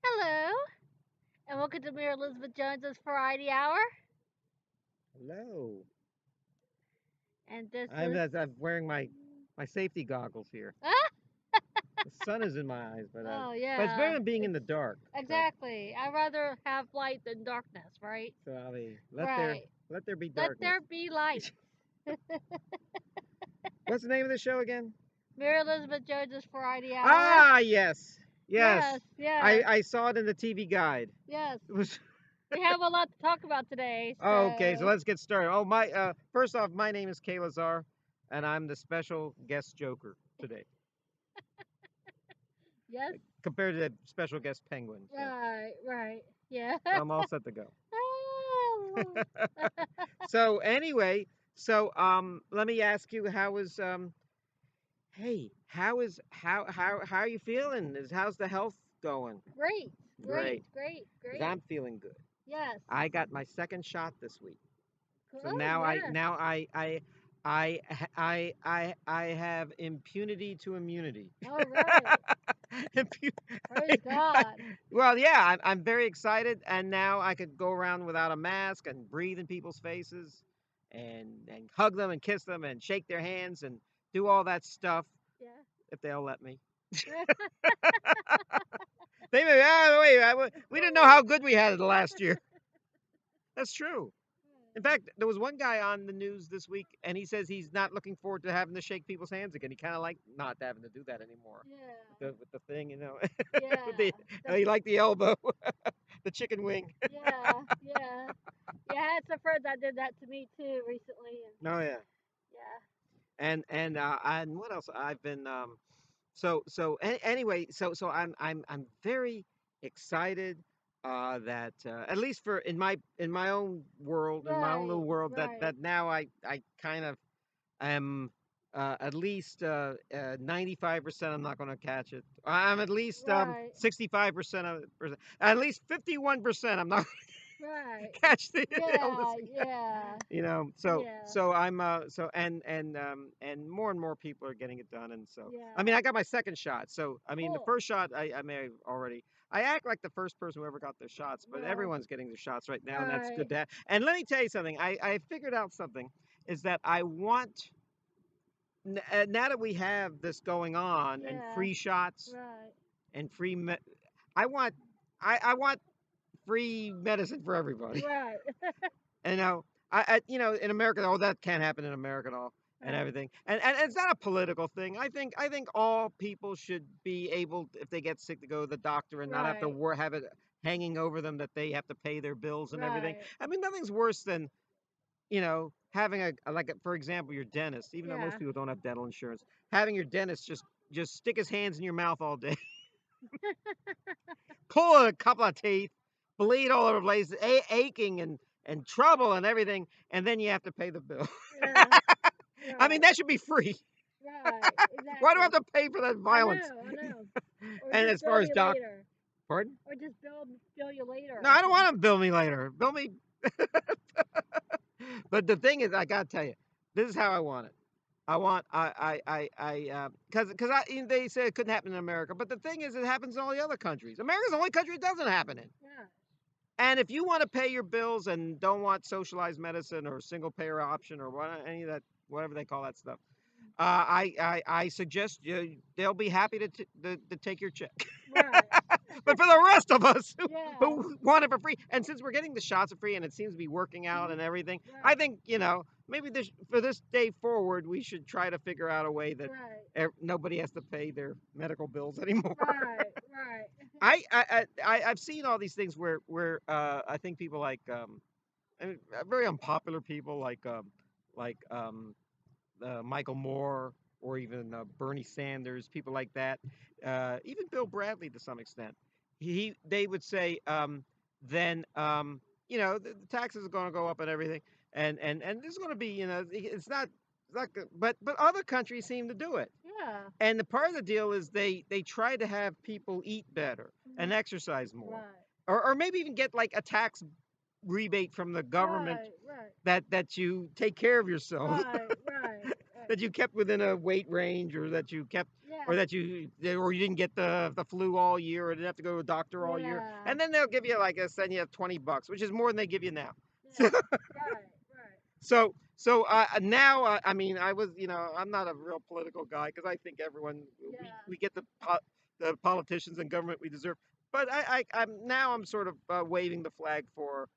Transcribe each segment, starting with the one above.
Hello, and welcome to Mary Elizabeth Jones's Variety Hour. Hello. And this I'm, is. I'm wearing my safety goggles here. Ah! The sun is in my eyes, Oh but it's better yeah, than being in it's the dark. exactly. I'd rather have light than darkness, right? So I mean, Right. let there be Let darkness. there be light. What's the name of the show again? Mary Elizabeth Jones's Variety Hour. Ah, yes, Yes, yes. yes, I saw it in the TV guide. yes. It was We have a lot to talk about today, oh, okay. So so let's get started. Oh my. First off, my name is Kaye Lazar, and I'm the special guest joker today, yes. compared to the special guest penguin. Right, right. Yeah. So I'm all set to go. Oh. So anyway, let me ask you, how is hey, how are you feeling? How's the health going? Great, great, Great, great, because great. I'm feeling good. Yes. I got my second shot this week, so Oh, yes. now I have impunity to immunity. All right. Impu- Praise God. well, yeah, I'm very excited, and now I could go around without a mask and breathe in people's faces, and hug them and kiss them and shake their hands and do all that stuff Yeah. if they'll let me. They may, ah, wait, we didn't know how good we had it last year. That's true. In fact, there was one guy on the news this week, and he says he's not looking forward to having to shake people's hands again. He kind of like not having to do that anymore Yeah. with the thing, you know. with Yeah. the he liked the elbow, the chicken wing. Yeah. Yeah. Yeah. I had some friends that did that to me too recently, and Oh yeah. yeah. And what else? I've been anyway, I'm very excited that at least for in my own world, in my own Right. little world, Right. that now I kind of am at least 95% I'm not going to catch it. I'm at least Right. 65% of at least 51% I'm not Right. catch the illness. Yeah. Yeah. You know, Yeah. I'm and more people are getting it done, and so I mean Yeah. I got my second shot. So I mean the Cool. first shot I may have already. I act like the first person who ever got their shots, but Right. everyone's getting their shots right now, and that's Right. good to have. And let me tell you something. I figured out something is that I want now that we have this going on and Yeah. free shots Right. and I want I want free medicine for everybody. Right. You know, you know, in America, oh, that can't happen in America at all, and Right. everything. And it's not a political thing. I think all people should be able, if they get sick, to go to the doctor and not have to Right. have it hanging over them that they have to pay their bills and everything. Right. I mean, nothing's worse than having for example, your dentist. Even though most Yeah. people don't have dental insurance, having your dentist just stick his hands in your mouth all day, pull a couple of teeth, bleed all over the place, aching and trouble and everything, and then you have to pay the bill. Yeah. I mean, Right. that should be free. Right. Why do I have Exactly. to pay for that I violence? know. I know. Or And just as far bill as me doc, later. pardon? Or just bill you later No, or I don't something. want them to bill me later. Bill me. But the thing is, I gotta tell you, this is how I want it. I want because they said it couldn't happen in America, but the thing is, it happens in all the other countries. America's the only country it doesn't happen in. Yeah. And if you want to pay your bills and don't want socialized medicine or single payer option or any of that, whatever they call that stuff, I suggest they'll be happy to take your check. Right. But for the rest of us Yeah. who want it for free, and since we're getting the shots for free and it seems to be working out Mhm. and everything, I Right. think maybe for this day forward we should try to figure out a way that Right. nobody has to pay their medical bills anymore. Right. Right. I've seen all these things where I think people like very unpopular people like Michael Moore or even Bernie Sanders, people like that, even Bill Bradley to some extent. They would say, then the taxes are going to go up and everything, and there's going to be it's not good, but other countries seem to do it. Yeah. And the part of the deal is they try to have people eat better and Mhm. exercise more, Right. or maybe even get like a tax rebate from the government Right. Right. that you take care of yourself. Right. Right. that you kept within a weight range, or that you kept, Yeah. or that or you didn't get the flu all year, or didn't have to go to a doctor all year, Yeah. and then they'll give you like send you $20, which is more than they give you now. Yeah. Right. Right. So now, I mean, I'm not a real political guy because I think everyone, Yeah. we get the politicians and government we deserve. But I'm sort of waving the flag for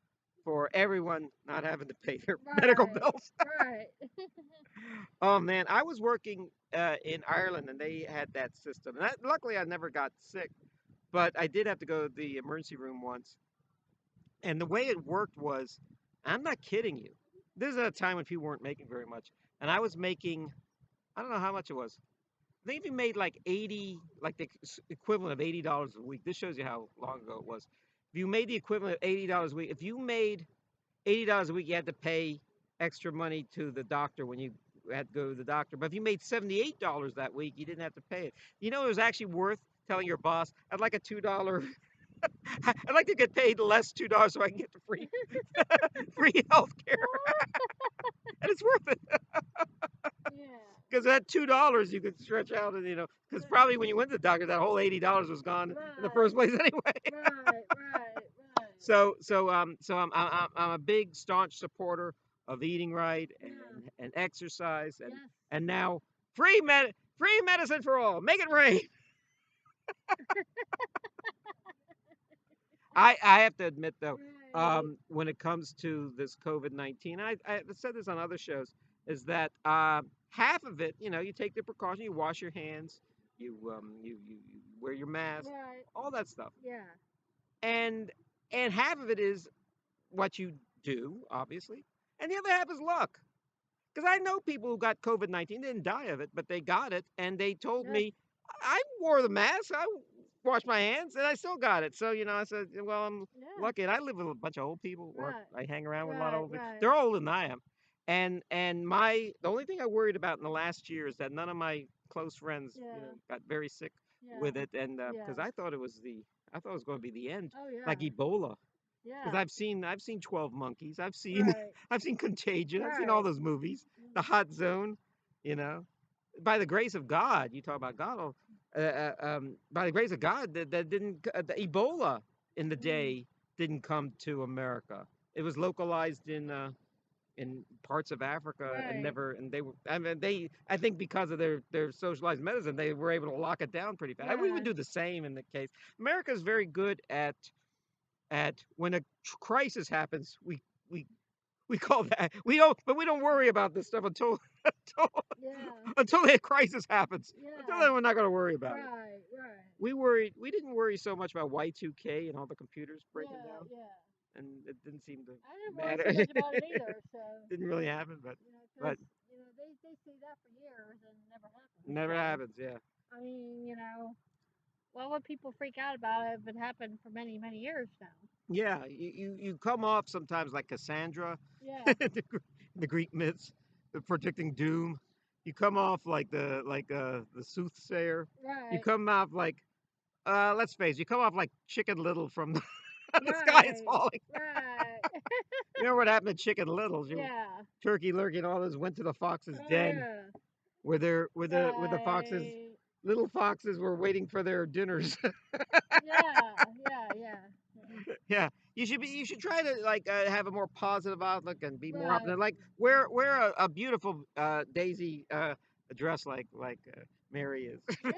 everyone not having to pay their medical Right. bills. Right. Oh man, I was working in Ireland and they had that system. And luckily, I never got sick, but I did have to go to the emergency room once. And the way it worked was, I'm not kidding you. This is at a time when people weren't making very much, and I was making, I don't know how much it was. They even made like 80, like the equivalent of $80 a week. This shows you how long ago it was. If you made the equivalent of $80 a week, if you made $80 a week, you had to pay extra money to the doctor when you had to go to the doctor. But if you made $78 that week, you didn't have to pay it. You know, it was actually worth telling your boss, I'd like a $2. I'd like to get paid less $2 so I can get the free health care, and it's worth it. Yeah. Because that $2 you could stretch out, and because Yeah. probably when you went to the doctor, that whole $80 was gone in the first Right. place anyway. Right. Right. Right. So I'm a big staunch supporter of eating right Yeah. and exercise, Yes. and now free medicine for all. Make it rain. I have to admit though, Right. when it comes to this COVID-19, I said this on other shows, is that half of it, you take the precaution, you wash your hands, you wear your mask, Right. all that stuff, Yeah. and half of it is what you do, obviously, and the other half is luck. Because I know people who got COVID-19 didn't die of it, but they got it, and they told Yes. me, I wore the mask, I washed my hands, and I still got it. So, I said, well, I'm Yeah. lucky. And I live with a bunch of old people, or Right. I hang around with a lot of Right. old people. Right. They're older than I am. And the only thing I worried about in the last year is that none of my close friends, Yeah. got very sick Yeah. with it, and because Yeah. I thought it was going to be the end, Oh yeah. like Ebola. Because Yeah. I've seen 12 Monkeys. I've seen Right. I've seen Contagion. I've seen all Right. those movies. The Mm. Hot Zone. You know, by the grace of God, you talk about God. By the grace of God, that didn't the Ebola in the Mm. day didn't come to America. It was localized in parts of Africa and Right. never. And they were. I mean, I think because of their socialized medicine, they were able to lock it down pretty fast. We would Yeah. do the same in the case. America is very good at when a crisis happens, we call that we don't worry about this stuff until Yeah. until the crisis happens. Until Yeah. then, we're not going to worry about it. Right. Right. We didn't worry so much about Y2K and all the computers breaking Yeah. down, Yeah. and it didn't seem to I didn't worry matter. so much about it either. So Didn't really happen, because but they see that for years and it never happens. never So happens. Yeah. I mean why would people freak out about it if it happened for many many years now? Yeah, you come off sometimes like Cassandra, Yeah. the Greek myths, the predicting doom. You come off like the soothsayer. You Right. come off like let's face it, you come off like Chicken Little from the sky is Right. falling. Right. You know what happened to Chicken Little? Yeah. Turkey Lurkey and all those went to the fox's Oh den yeah. where the foxes Right. little foxes were waiting for their dinners. Yeah. Yeah. Yeah. Yeah. Yeah, you should try to like have a more positive outlook and be more Right. optimistic. Like wear a beautiful daisy dress like Mary is. Yeah.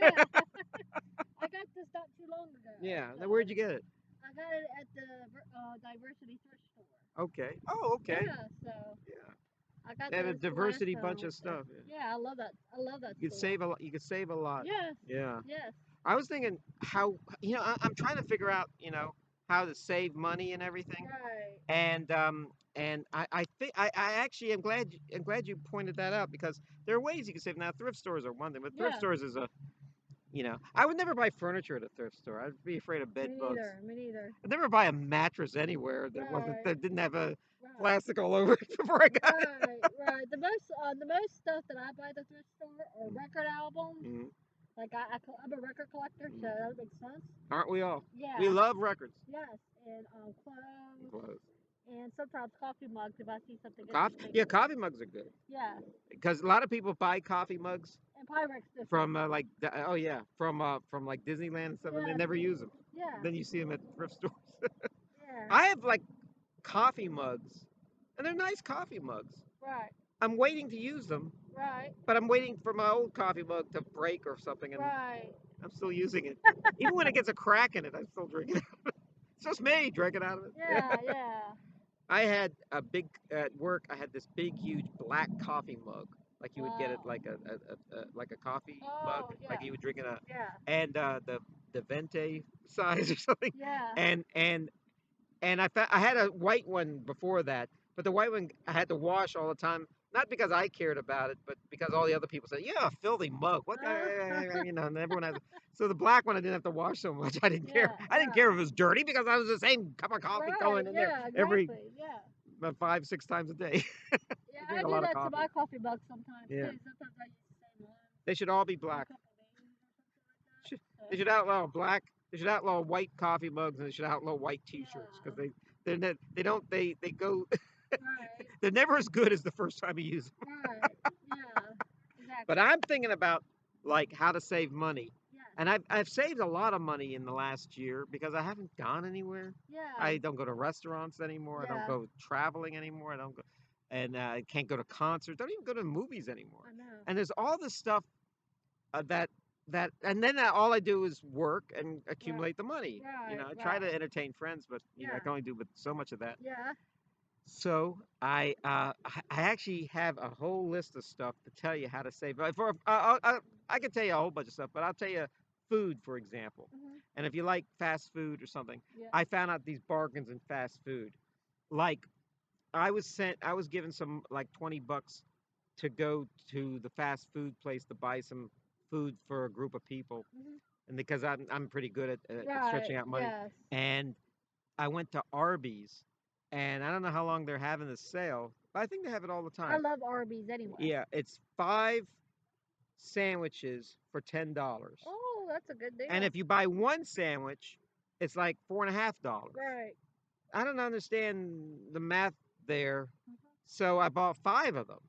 I got this not too long ago. Yeah. So Now where'd you get it? I got it at the Diversity Thrift Store. Okay. Oh, okay. Yeah. So Yeah. I got They have a this last diversity time. bunch of stuff. Yeah. Yeah, I love that. I love that You could store. save a lot. You could save a lot. Yes. Yeah. Yes. I was thinking how I'm trying to figure out how to save money and everything. Right. And I think I actually am glad you pointed that out because there are ways you can save. Now thrift stores are one thing, but thrift Yeah. stores is I would never buy furniture at a thrift store. I'd be afraid of Me bed bugs. neither. Me neither. I'd never buy a mattress anywhere Right. that didn't have a Right. plastic all over it before I got it. Right. Right. The most stuff that I buy at the thrift store are record albums. Mm-hmm. Like I'm a record collector, so that makes sense. Aren't we all? We Yeah. love records Yes. And and clothes. clothes. and sometimes coffee mugs if I see something Coffee, interesting. yeah, coffee mugs are good Yeah, because a lot of people buy coffee mugs and Pyrex dishes. from oh yeah, from like Disneyland and stuff, and they Yeah, never use them. yeah, Then you see them at thrift stores. yeah. I have like coffee mugs, and they're nice coffee mugs. Right, I'm waiting to use them, right, but I'm waiting for my old coffee mug to break or something, and right. I'm still using it. Even when it gets a crack in it, I'm still drinking it. It's just me drinking out of it. Yeah, yeah. I had a big at work. I had this big, huge black coffee mug, like you would get it Wow. like a coffee mug, Oh, like yeah, you would drink in a, yeah, and the venti size or something, yeah. and I had a white one before that, but the white one I had to wash all the time. Not because I cared about it, but because all the other people said, "Yeah, a filthy mug." What, you know? And everyone has. So the black one I didn't have to wash so much. I didn't care. Yeah, I didn't yeah. care if it was dirty because I was the same cup of coffee Right, going in there yeah, every exactly. Yeah. about 5, 6 times a day. Yeah, I I drink a do lot of that to coffee. my coffee mugs sometimes Yeah, too. Sometimes I use the same one they should all be for a black. couple days or something Should, like they that. should outlaw black. They should outlaw white coffee mugs, and they should outlaw white T-shirts because Yeah, they don't they go right, they're never as good as the first time you use them. right. Yeah, But exactly. I'm thinking about like how to save money, Yes, and I've saved a lot of money in the last year because I haven't gone anywhere. yeah, I don't go to restaurants anymore. I don't yeah. go traveling anymore. I don't go, and I can't go to concerts. Don't even go to movies anymore. I know. And there's all this stuff and then all I do is work and Right, accumulate the money. right, I try to right. entertain friends, but I Yeah, can only do but so much of that. yeah. So I actually have a whole list of stuff to tell you how to save. I can tell you a whole bunch of stuff, but I'll tell you food, for example. Mhm. And if you like fast food or something, Yeah. I found out these bargains in fast food. Like I was given some like $20 to go to the fast food place to buy some food for a group of people, Mhm. and because I'm pretty good at Right. stretching out money, Yes. and I went to Arby's, and I don't know how long they're having this sale, but I think they have it all the I time. love Arby's anyway. Yeah, it's 5 sandwiches for $10, Oh, that's a good and deal. if you buy one sandwich, it's like $4.50. Right. I don't understand the math there, Mhm. so I bought 5 of them.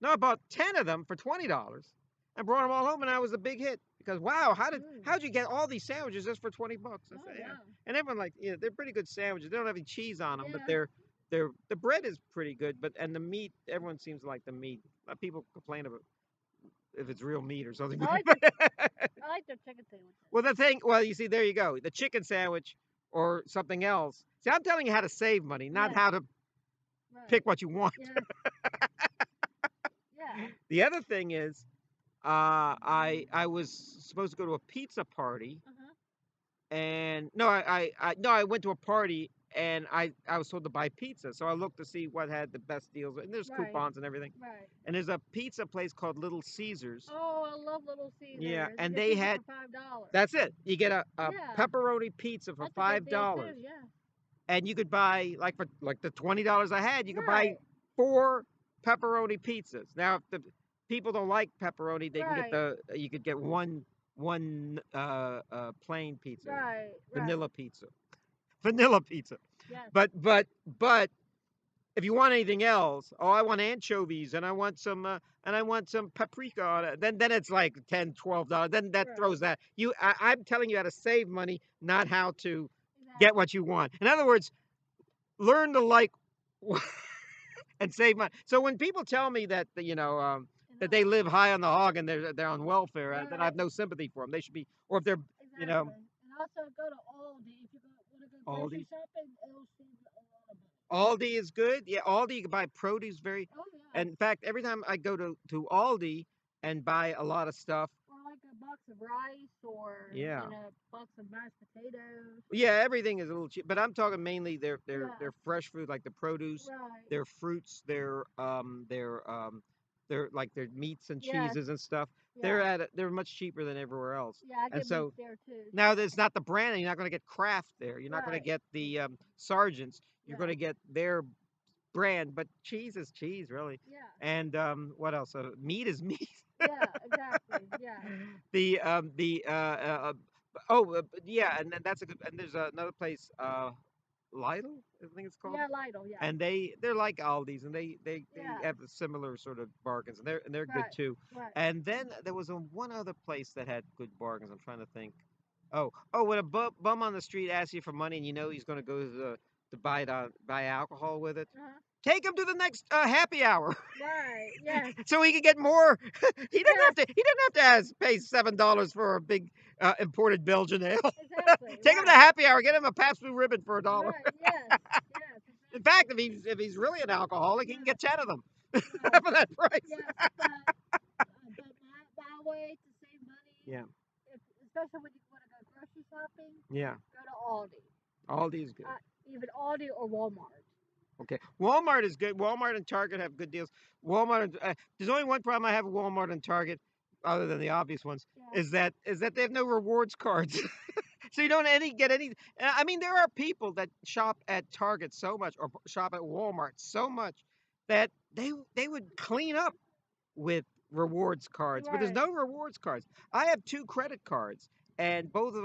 No, I bought 10 of them for $20 and brought them all home, and I was a big hit because wow, Mm. how'd you get all these sandwiches just for $20? I Oh said, yeah, wow. and everyone like they're pretty good sandwiches. They don't have any cheese on them, but Yeah. they're the bread is pretty good, but and the meat everyone seems to like the meat. People complain about if it's real meat or something, I like their but I like their chicken sandwiches. well, you see, there you go, the chicken sandwich or something else. See, I'm telling you how to save money, not Yes. how to Right. pick what you want. Yes. Yeah. The other thing is, I was supposed to go to a pizza party, Uh huh. and no, no, I went to a party and I was told to buy pizza, so I looked to see what had the best deals, and there's Right. coupons and everything. Right. And there's a pizza place called Little Caesars. Oh, I love Little Yeah, Caesars. You and get they pizza had for $5. that's it. You get a Yeah. pepperoni pizza for That's a good five deal too. dollars, Yeah. and you could buy like for like the $20 I had, you could buy Right. 4 pepperoni pizzas. Now, if the people don't like pepperoni, they can get Right. the you could get one plain pizza, Right. Right. vanilla pizza, vanilla pizza. Yes. But if you want anything else, oh, I want anchovies and I want some paprika on it. Then it's like $10, $12. Then that Right. throws that. I'm telling you how to save money, not how to get Exactly. what you want. In other words, learn to like and save money. So when people tell me that And that they live high on the hog and they're on welfare, then I right. have no sympathy for them. They should be, or if they're you know Exactly. And also go to Aldi if you want to go grocery Aldi. shopping. It'll save you a lot of money. Aldi is good. Yeah, Aldi you can buy produce very. Oh yes. And in fact, every time I go to Aldi and buy a lot of stuff, Or like a box of rice, or yeah, a box of mashed potatoes. yeah, everything is a little cheap. But I'm talking mainly their Yeah. fresh food, like the produce, Right. their fruits, their like their meats and Yes. cheeses and stuff. Yeah. They're much cheaper than everywhere else. Yeah. I And get meats so there too. now there's not the branding. You're not going to get Kraft there. You're not going to Right. get the Sergeants. You're going Yeah. to get their brand, but cheese is cheese, really. Yeah. And what else? Meat is meat. Yeah. Exactly. Yeah. The oh yeah, and then that's a good. And there's another place. Lidl, I think it's called. Yeah, Lidl. Yeah. And they're like Aldi's, and they Yeah. have a similar sort of bargains, and they're good Right. too. Right. And then there was one other place that had good bargains. I'm trying to think. When a bum on the street asks you for money, and you know he's going to go to buy alcohol with it, Uh-huh. take him to the next happy hour. Right. Yes. So he can get more. Yes. He doesn't have to pay $7 for a big imported Belgian ale. Exactly. Take him to Right. happy hour. Get him a Pabst Blue Ribbon for $1. Right. Yes. Yes. In fact, Exactly. if he's really an alcoholic, he can Yes. get 10 of them Yes. for that price. Yes. But my way to save money, Yeah, especially when you want to go grocery shopping, yeah. go to Aldi. Aldi's good. Even Aldi or Walmart. Okay, Walmart is good. Walmart and Target have good deals. Walmart. There's only one problem I have with Walmart and Target, other than the obvious ones, Yeah. is that they have no rewards cards. So you don't get any. I mean, there are people that shop at Target so much or shop at Walmart so much that they would clean up with rewards cards, but there's Right. no rewards cards. I have two credit cards, and both of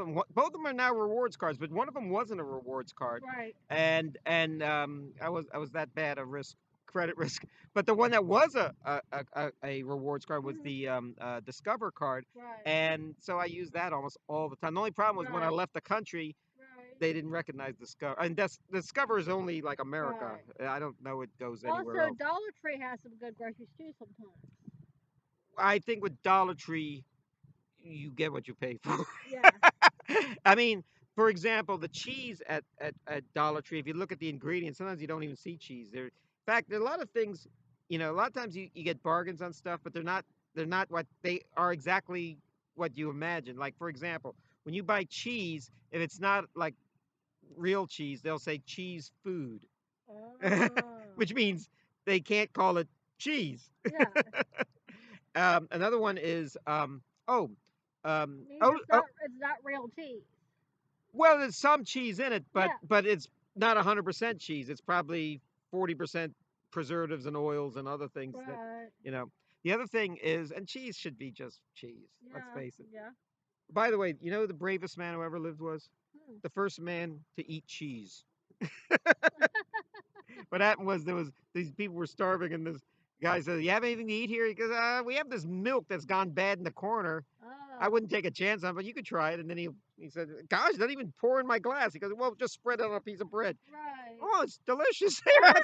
them are now rewards cards, but one of them wasn't a rewards card, Right. and I was that bad a credit risk. But the one that was a rewards card was Mhm. the Discover card, Right. and so I used that almost all the time. The only problem was when I Right. left the country, Right. they didn't recognize Discover, and Discover is only like America. Right. I don't know it goes anywhere Also, else. Dollar Tree has some good groceries too sometimes. I think with Dollar Tree, you get what you pay for. Yeah. I mean, for example, the cheese at Dollar Tree, if you look at the ingredients, sometimes you don't even see cheese. In fact, there are a lot of things, a lot of times you get bargains on stuff, but they're not what they are exactly what you imagine. Like for example, when you buy cheese, if it's not like real cheese, they'll say cheese food, Oh. which means they can't call it cheese. Yeah. Another one is oh Means it's not real cheese. well, there's some cheese in it, Yeah. but it's not 100% cheese. It's probably 40% preservatives and oils and other things that Right. you know. The other thing is, and cheese should be just cheese. Let's Yeah. face it. Yeah. By the way, you know who the bravest man who ever lived was? Hmm. The first man to eat cheese. What happened was there was these people were starving, and this guy said, "You have anything to eat here?" He goes, "We have this milk that's gone bad in the corner. I Oh. wouldn't take a chance on it, but you could try it." And then he said, "Gosh, not even pour in my glass." He goes, "Well, just spread it on a piece of bread." Right. Oh, it's delicious. Here,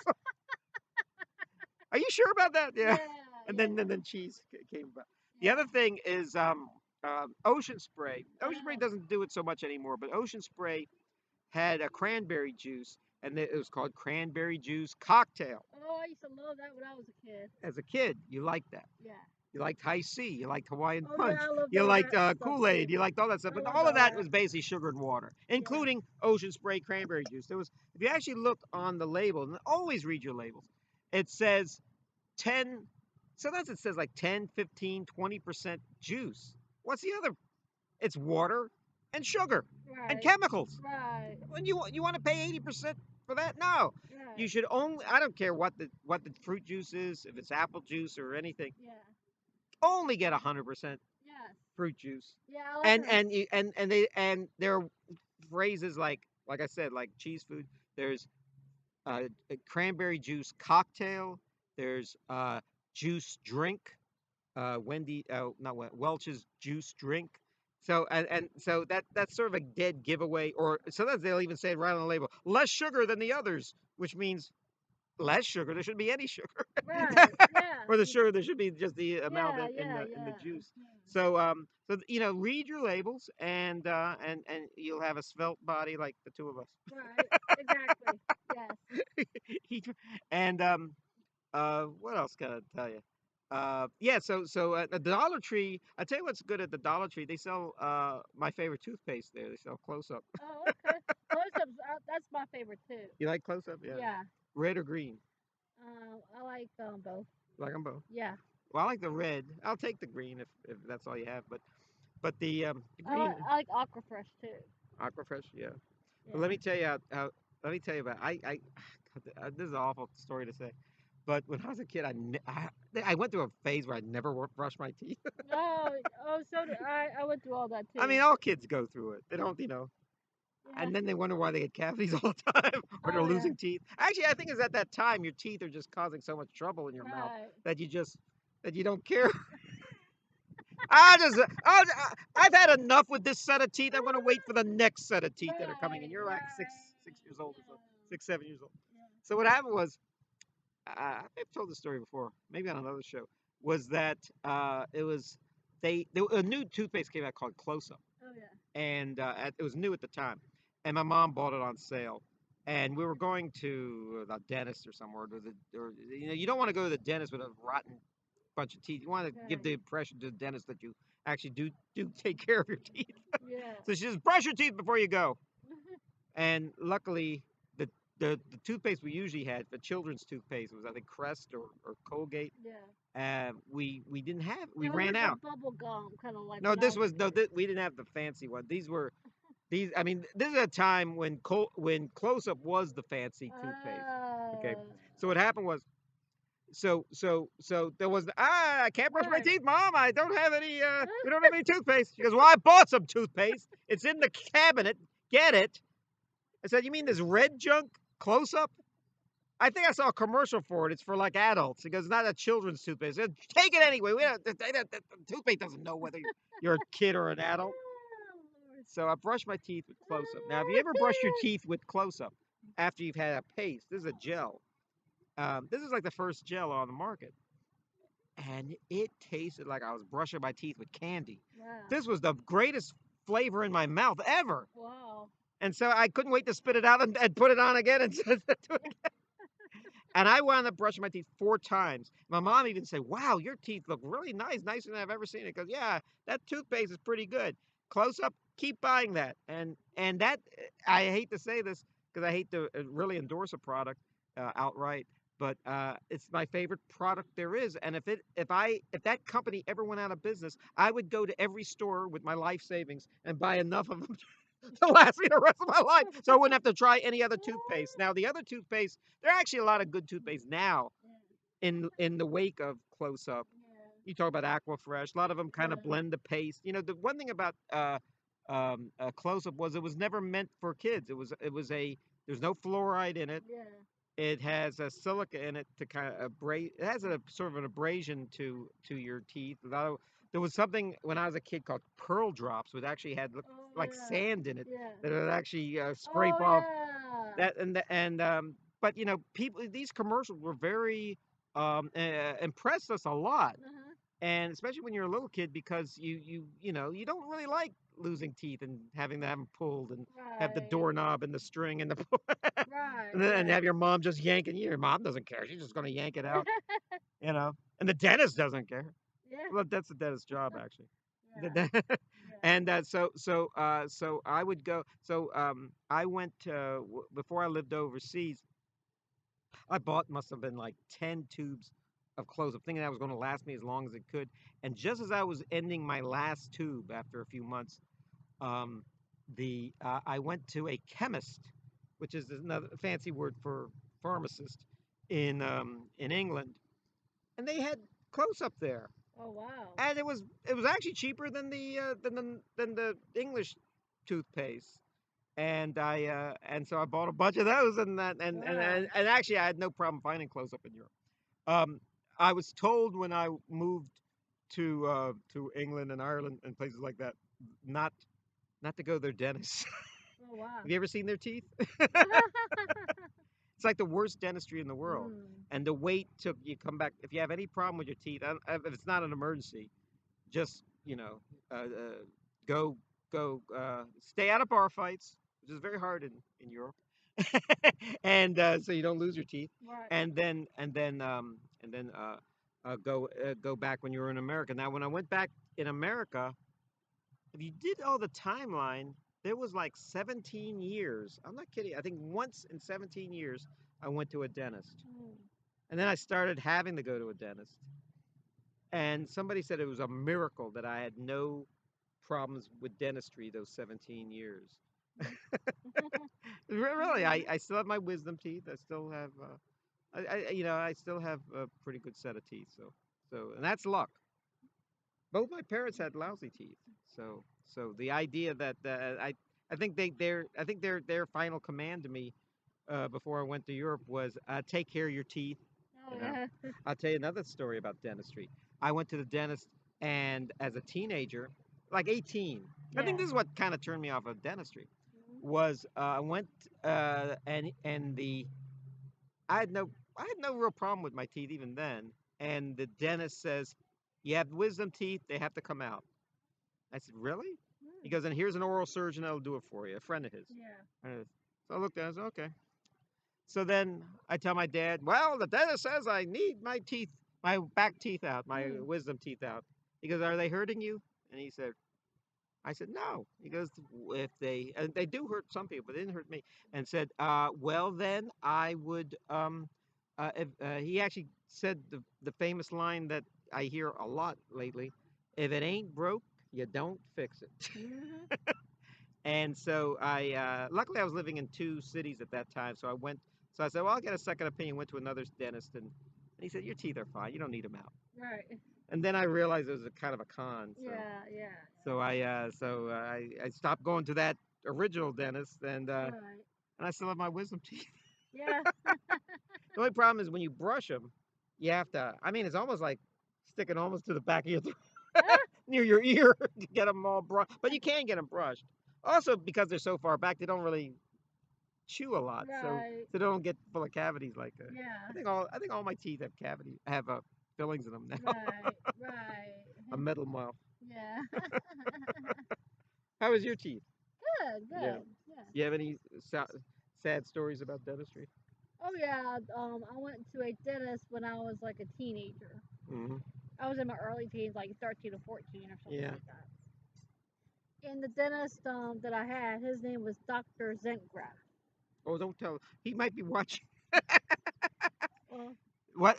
are you sure about that? Yeah. Yeah. And Yeah. then cheese came about. The Yeah. other thing is Ocean Spray. Ocean Spray Oh. doesn't do it so much anymore, but Ocean Spray had a cranberry juice, and it was called cranberry juice cocktail. Oh, I used to love that when I was a kid. As a kid, you liked that. Yeah. You liked High C. You liked Hawaiian Oh yeah, Punch. I loved You all liked that stuff Kool too. Aid. You liked all that stuff. I But loved all of all that that. was basically sugar and water, Yeah. including Ocean Spray cranberry juice. There was, if you actually look on the label, and always read your labels, it says 10, sometimes it says like 10, 15, 20% juice. What's the other? It's water and sugar and Right. chemicals. Right. When you want to pay 80% for that? No. You Right. should only, I don't care what the fruit juice is, if it's apple juice or anything, Yeah. only get 100% Yes. fruit juice. Yeah, I like her. And there are phrases like I said, like cheese food. There's a cranberry juice cocktail. There's juice drink. Wendy, not Welch's juice drink. So so that's sort of a dead giveaway. Or sometimes they'll even say it right on the label, less sugar than the others, which means less sugar. There shouldn't be any sugar. Right. Yeah. Or the sugar, there should be just the amount Yeah. in Yeah. the Yeah. juice. Yeah. So read your labels, and you'll have a svelte body like the two of us. Right. Exactly. Yes. And what else can I tell you? Yeah, so at the Dollar Tree, I tell you what's good at the Dollar Tree. They sell my favorite toothpaste there. They sell Close Up. Oh, okay. Close-ups. That's my favorite too. You like Close Up? Yeah. Yeah. Red or green? I like both. Like them both. Yeah. Well, I like the red. I'll take the green if that's all you have. But the green I like Aquafresh too. Aquafresh, yeah. But Yeah. let me tell you how let me tell you about this is an awful story to say, but when I was a kid, I went through a phase where I never brushed my teeth. Oh, oh, so did I. I went through all that I too. mean, all kids go through it. They don't. Yeah. and then they wonder why they get cavities all the time or they're Oh yeah. losing teeth. Actually, I think it's at that time your teeth are just causing so much trouble in your mouth Right. that you don't care. I just I've had enough with this set of teeth. I want to wait for the next set of teeth that are coming in. Right. You're like Right. 6 years old or so, Yeah. 6 7 years old. Yeah. So what happened was I've told this story before, maybe on another show. Was that it was a new toothpaste came out called Close Up, Oh yeah. and it was new at the time, and my mom bought it on sale. And we were going to the dentist or somewhere. You don't want to go to the dentist with a rotten bunch of teeth. You want to give Right. the impression to the dentist that you actually do take care of your teeth. Yeah. So she says, brush your teeth before you go. And luckily, the the toothpaste we usually had, the children's toothpaste, was I think Crest or Colgate. Yeah. We didn't have. We Those ran are the out. bubble gum, kind of like No, what I this was was no. thinking. We didn't have the fancy one. These were these. I mean, this is a time when when Close Up was the fancy toothpaste. Okay, Oh. so what happened was so there was I can't brush my Right. teeth, Mom. I don't have any we don't have any toothpaste. She goes, well, I bought some toothpaste. It's in the cabinet. Get it. I said, you mean this red junk Close Up? I think I saw a commercial for it. It's for like adults. He goes, not a children's toothpaste. I said, take it anyway. The toothpaste doesn't know whether you're a kid or an adult. Oh, Lord. So I brush my teeth with Close Up. Now, if you ever brush your teeth with Close Up after you've had a paste, this is a gel. This is like the first gel on the market, and it tasted like I was brushing my teeth with candy. Wow. This was the greatest flavor in my mouth ever. Wow. And so I couldn't wait to spit it out and put it on again and do it. And I wound up brushing my teeth 4 times. My mom even said, wow, your teeth look really nice, nicer than I've ever seen it. Because, yeah, that toothpaste is pretty good. Close Up, keep buying that. And that, I hate to say this because I hate to really endorse a product outright, but it's my favorite product there is. And if that company ever went out of business, I would go to every store with my life savings and buy enough of them to last me the rest of my life, so I wouldn't have to try any other toothpaste. Now, the other toothpaste, there are actually a lot of good toothpaste now in the wake of Close Up. Yeah. You talk about Aquafresh. A lot of them kind Yeah. of blend the paste. You know, the one thing about Close Up was it was never meant for kids. It was a there's no fluoride in it. Yeah. It has a silica in it to kind of abrade. It has a sort of an abrasion to your teeth. There was something when I was a kid called Pearl Drops, which actually had looked Oh like yeah. sand in it Yeah. that would actually scrape Oh off yeah. that but you know people these commercials were very impressed us a lot, Uh-huh. and especially when you're a little kid because you know you don't really like losing teeth and having them pulled and have the Right. doorknob and the string and the Right. and Right. have your mom just yanking you. Your mom doesn't care. She's just going to yank it out, you know. And the dentist doesn't care. Yeah. Well, that's the dentist's job actually. Yeah. Yeah. And so I would go. So I went before I lived overseas. I bought must have been like 10 tubes of clothes. I'm thinking that was going to last me as long as it could. And just as I was ending my last tube after a few months, um, the I went to a chemist, which is another fancy word for pharmacist in England, and they had close up there, Oh wow. and it was actually cheaper than the English toothpaste. And so I bought a bunch of those, and that Wow. and actually I had no problem finding clothes up in Europe. Um, I was told when I moved to England and Ireland and places like that not not to go to their dentists. Oh wow. Have you ever seen their teeth? It's like the worst dentistry in the world. Mm. And the wait till you come back. If you have any problem with your teeth, if it's not an emergency, just go stay out of bar fights, which is very hard in Europe, and so you don't lose your teeth. Right. And then go back when you were in America. Now, when I went back in America, if you did all the timeline, there was like 17 years. I'm not kidding. I think once in 17 years, I went to a dentist. Mm. And then I started having to go to a dentist. And somebody said it was a miracle that I had no problems with dentistry those 17 years. Really, I still have my wisdom teeth. I still have, I still have a pretty good set of teeth. And that's luck. Both my parents had lousy teeth. So the idea that I think their final command to me before I went to Europe was take care of your teeth. Oh You know, yeah. I'll tell you another story about dentistry. I went to the dentist, and as a teenager, like 18, I think Yeah. this is what kind of turned me off of dentistry. Mhm. Was I went and the I had no real problem with my teeth even then. And the dentist says, "You have wisdom teeth; they have to come out." I said, "Really?" He Mm. goes, "And here's an oral surgeon that'll do it for you, a friend of his." Yeah. So I looked at it, I said, "Okay." So then I tell my dad, "Well, the dentist says I need my teeth, my back teeth out, my Mm. wisdom teeth out." He goes, "Are they hurting you?" And he said, I said, "No." He goes, "If they, and they do hurt some people, but they didn't hurt me." And said, "Well, then I would." If, he actually said the famous line that I hear a lot lately: "If it ain't broke, you don't fix it." Mhm. And so luckily I was living in two cities at that time, so I went. So I said, "Well, I'll get a second opinion." Went to another dentist, and he said, "Your teeth are fine. You don't need them out." Right. And then I realized it was a kind of a con. Yeah. Yeah. I stopped going to that original dentist, Right. and I still have my wisdom teeth. Yeah. The only problem is when you brush them, you have to. I mean, it's almost like sticking almost to the back of your throat, Ah, near your ear to get them all brushed. But you can get them brushed. Also, because they're so far back, they don't really chew a lot, right. so they don't get full of cavities like that. Yeah. I think all my teeth have cavities, have fillings in them now. Right. Right. A metal mouth. Yeah. How is your teeth? Good. Yeah. Good. Yeah. You have any sad stories about dentistry? Oh yeah. I went to a dentist when I was like a teenager. Hmm. I was in my early teens, like 13 or 14 or something Yeah. like that. And the dentist that I had, his name was Dr. Zentgraf. Oh, don't tell. He might be watching. Well, What?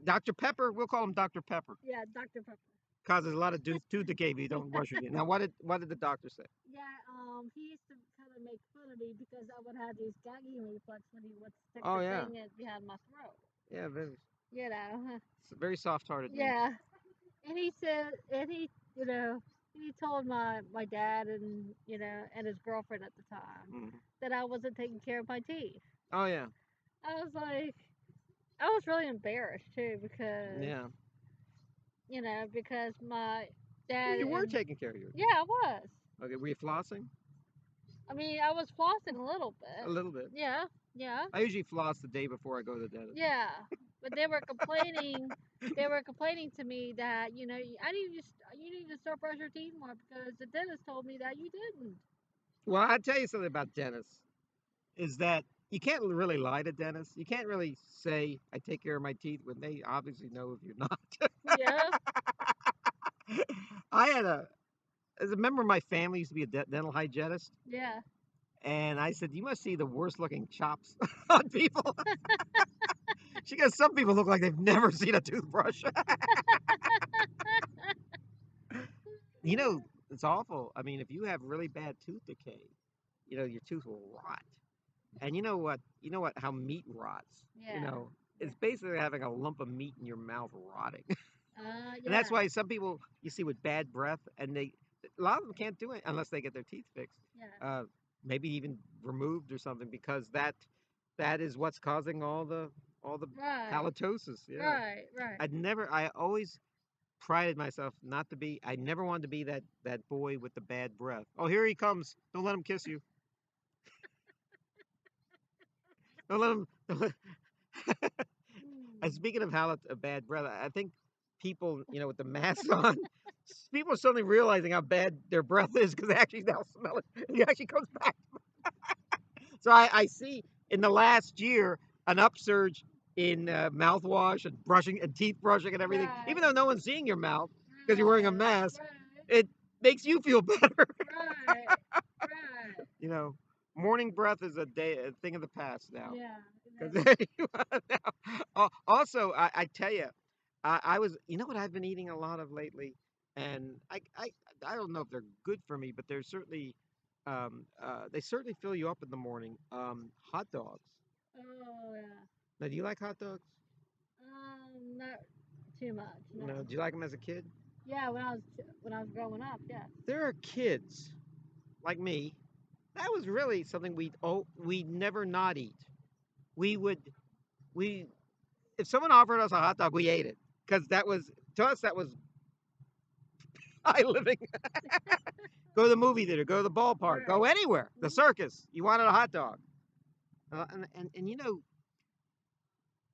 Dr. Pepper. We'll call him Dr. Pepper. yeah, Dr. Pepper. Causes a lot of tooth decay if you don't brush your teeth. Now, what did the doctor say? Yeah, he used to kind of make fun of me because I would have these gagging reflex when he would stick Oh the yeah, thing in behind my throat. yeah, very, You know, very soft-hearted man. yeah. And he said, and he, you know, he told my dad and and his girlfriend at the time Hmm. that I wasn't taking care of my teeth. Oh yeah, I was like, I was really embarrassed too because yeah. because my Well, dad you were and taking care of your yeah, teeth. I was. Okay, were you flossing? I mean, I was flossing a little A bit. little bit. Yeah, yeah, I usually floss the day before I go to the dentist. yeah. But they were complaining. They were complaining to me that I need you need to start brushing your teeth more because the dentist told me that you didn't. Well, I'll tell you something about dentists. Is that you can't really lie to dentists. You can't really say I take care of my teeth when they obviously know if you're not. Yeah, I had as a member of my family used to be a dental hygienist, yeah. and I said, "You must see the worst looking chops on people." She goes, "Some people look like they've never seen a toothbrush." You know, it's awful. I mean, if you have really bad tooth decay, your tooth will rot. And you know what? You know what? How meat rots. Yeah, yeah. It's basically having a lump of meat in your mouth rotting. And that's Yeah, why some people you see with bad breath, and a lot of them can't do it unless they get their teeth fixed, yeah. uh, maybe even removed or something, because that is what's causing all the Right, halitosis. Yeah, right, right. I always prided myself not to be. I never wanted to be that boy with the bad breath. Oh, here he comes! Don't let him kiss you. Don't let him. Don't let, and Hmm. speaking of bad breath, I think people, with the masks on, people are suddenly realizing how bad their breath is because they actually now smell it. It actually comes back. So I see in the last year an upsurge in mouthwash and brushing and teeth brushing and everything. Even Right, though no one's seeing your mouth because you're wearing a right, mask, right, it makes you feel better. right, right. you know, Morning breath is a thing of the past now. Yeah, Because it is. also, I tell you, I was, what I've been eating a lot of lately, and I don't know if they're good for me, but they're certainly, they certainly fill you up in the morning. Hot dogs. Oh yeah. Now, do you like hot dogs? Not too much. No. No. Do you like them as a kid? Yeah, when I was growing up, yeah. There are kids like me that was really something we'd never not eat. We would we if someone offered us a hot dog, we ate it because that was to us that was high living. Go to the movie theater, go to the ballpark, go Right. anywhere, the Mhm. circus. You wanted a hot dog, and you know,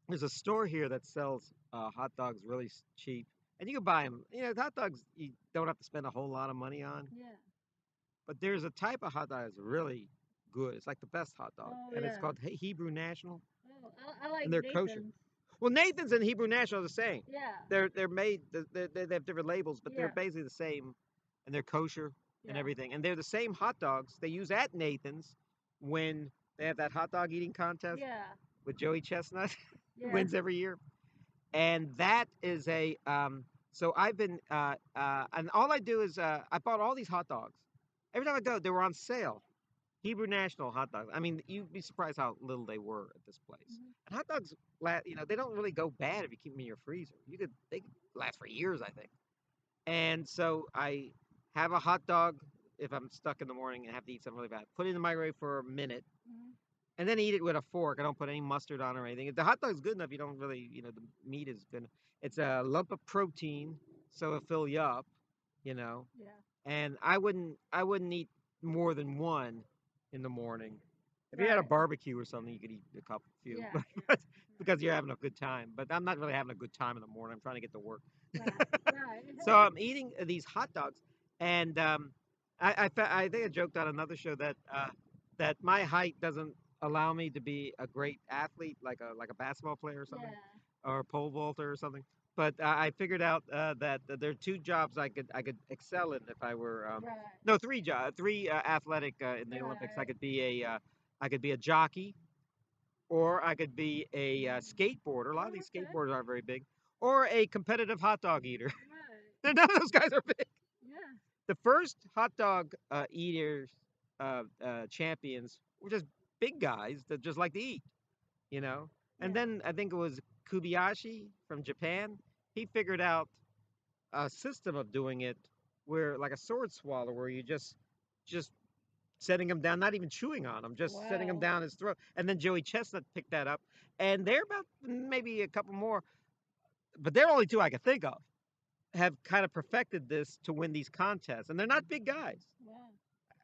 there's a store here that sells hot dogs really cheap, and you can buy them. You know, hot dogs you don't have to spend a whole lot of money on. Yeah. But there's a type of hot dog that's really good. It's like the best hot dog, Oh and it's yeah. called Hebrew National, Oh, I like and they're kosher. Nathan's. Well, Nathan's and Hebrew National are the same. Yeah. They're made. They have different labels, but they're Yeah. basically the same, and they're kosher and Yeah. everything. And they're the same hot dogs they use at Nathan's when they have that hot dog eating contest Yeah. with Joey Chestnut, who Yeah. wins every year. And that is a so I've been and all I do is I bought all these hot dogs. Every time I go, they were on sale. Hebrew National hot dogs. I mean, you'd be surprised how little they were at this place. Mhm. And hot dogs, they don't really go bad if you keep them in your freezer. They could last for years, I think. And so I have a hot dog if I'm stuck in the morning and have to eat something really bad. Put it in the microwave for a minute, Mhm. and then eat it with a fork. I don't put any mustard on or anything. If the hot dog's good enough, you don't really, the meat is good. It's a lump of protein, so it'll fill you up, you know. Yeah. And I wouldn't eat more than one in the morning. If you had a Right. barbecue or something, you could eat a couple few, Yeah. Yeah. but because you're having a good time. But I'm not really having a good time in the morning. I'm trying to get to work. Right. Right. So I'm eating these hot dogs, and I think I joked on another show that my height doesn't allow me to be a great athlete like a basketball player or something, Yeah. or a pole vaulter or something. But I figured out that there are two jobs I could excel in if I were Right. no three athletic in the Olympics. Right. I could be a jockey, or I could be a skateboarder. A lot of Oh, these okay. skateboarders aren't very big, or a competitive hot dog eater. Right. None of those guys are big. Yeah. The first hot dog eaters champions were just big guys that just like to eat, you know. And Yeah. then I think it was Kobayashi from Japan. He figured out a system of doing it where, like a sword swallow, where you just setting him down, not even chewing on him, just setting him Wow. down his throat. And then Joey Chestnut picked that up, and they're about maybe a couple more, but they're only two I could think of have kind of perfected this to win these contests, and they're not big guys. Wow.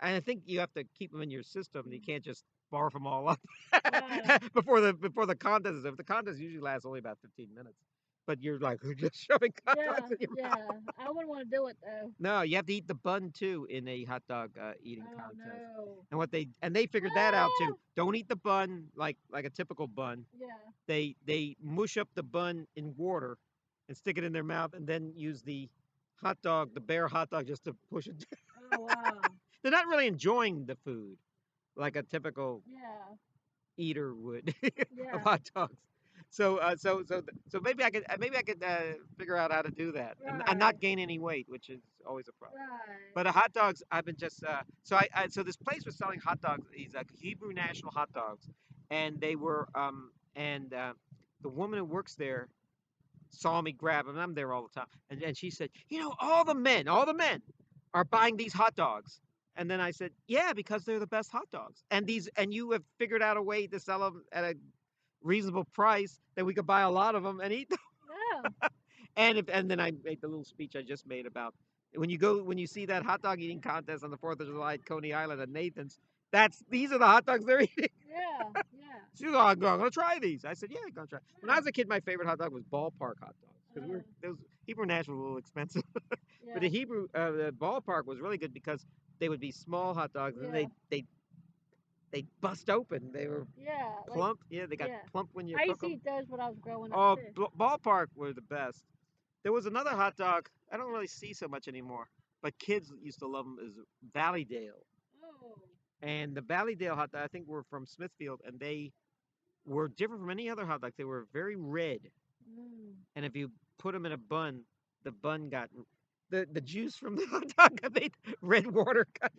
And I think you have to keep them in your system. You Mm. can't just barf them all up Wow. before the contest is over. The contest usually lasts only about 15 minutes, but you're like just shoving hot Yeah. dogs in your mouth. Yeah. I wouldn't want to do it though. No, you have to eat the bun too in a hot dog eating Oh contest. no. And they figured that out too. Ah! Don't eat the bun like a typical bun. Yeah. They mush up the bun in water and stick it in their mouth, and then use the hot dog, the bare hot dog, just to push it. Oh wow. They're not really enjoying the food like a typical Yeah. eater would of Yeah. hot dogs. So maybe I could figure out how to do that and Right. not gain any weight, which is always a problem. Right. But hot dogs, I've been just so this place was selling hot dogs. These Hebrew National hot dogs, and they were and the woman who works there saw me grab them. I'm there all the time, and she said, all the men are buying these hot dogs. And then I said, yeah, because they're the best hot dogs, and you have figured out a way to sell them at a reasonable price that we could buy a lot of them and eat them. Yeah. And then I made the little speech I just made about when you see that hot dog eating contest on the 4th of July at Coney Island at Nathan's. These are the hot dogs they're eating. Yeah. Yeah. She's like, I'm gonna try these. I said, yeah, I'm gonna try. When I Yeah. was a kid, my favorite hot dog was ballpark hot dogs because Uh, those Hebrew National were a little expensive, but yeah. the ballpark was really good because they would be small hot dogs and Yeah. they bust open. They were Yeah. Like plump. Yeah, they got yeah. plump when you I cook used to them. eat those when I was growing up Oh, too. ballpark were the best. There was another hot dog I don't really see so much anymore, but kids used to love them. Is Valleydale, Oh. and the Valleydale hot dog I think were from Smithfield, and they were different from any other hot dogs. They were very red, Mm. and if you put them in a bun, the bun got the juice from the hot dog got made red water Wow.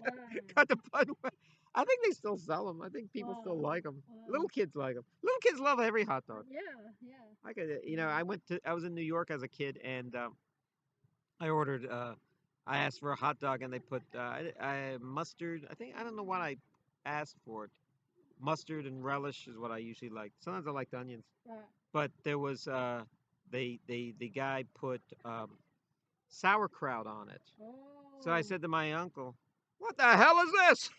got the bun wet. I think they still sell them. I think people still Wow. like them. Little Wow. kids like them. Little kids love every hot dog. Yeah. Yeah. I could, Mm. I was in New York as a kid, and I ordered. I asked for a hot dog, and they put mustard. I don't know what I ask for it. Mustard and relish is what I usually like. Sometimes I like the onions, Right. but there was the guy put sauerkraut on it. So I Oh. said to my uncle, "What the hell is this?"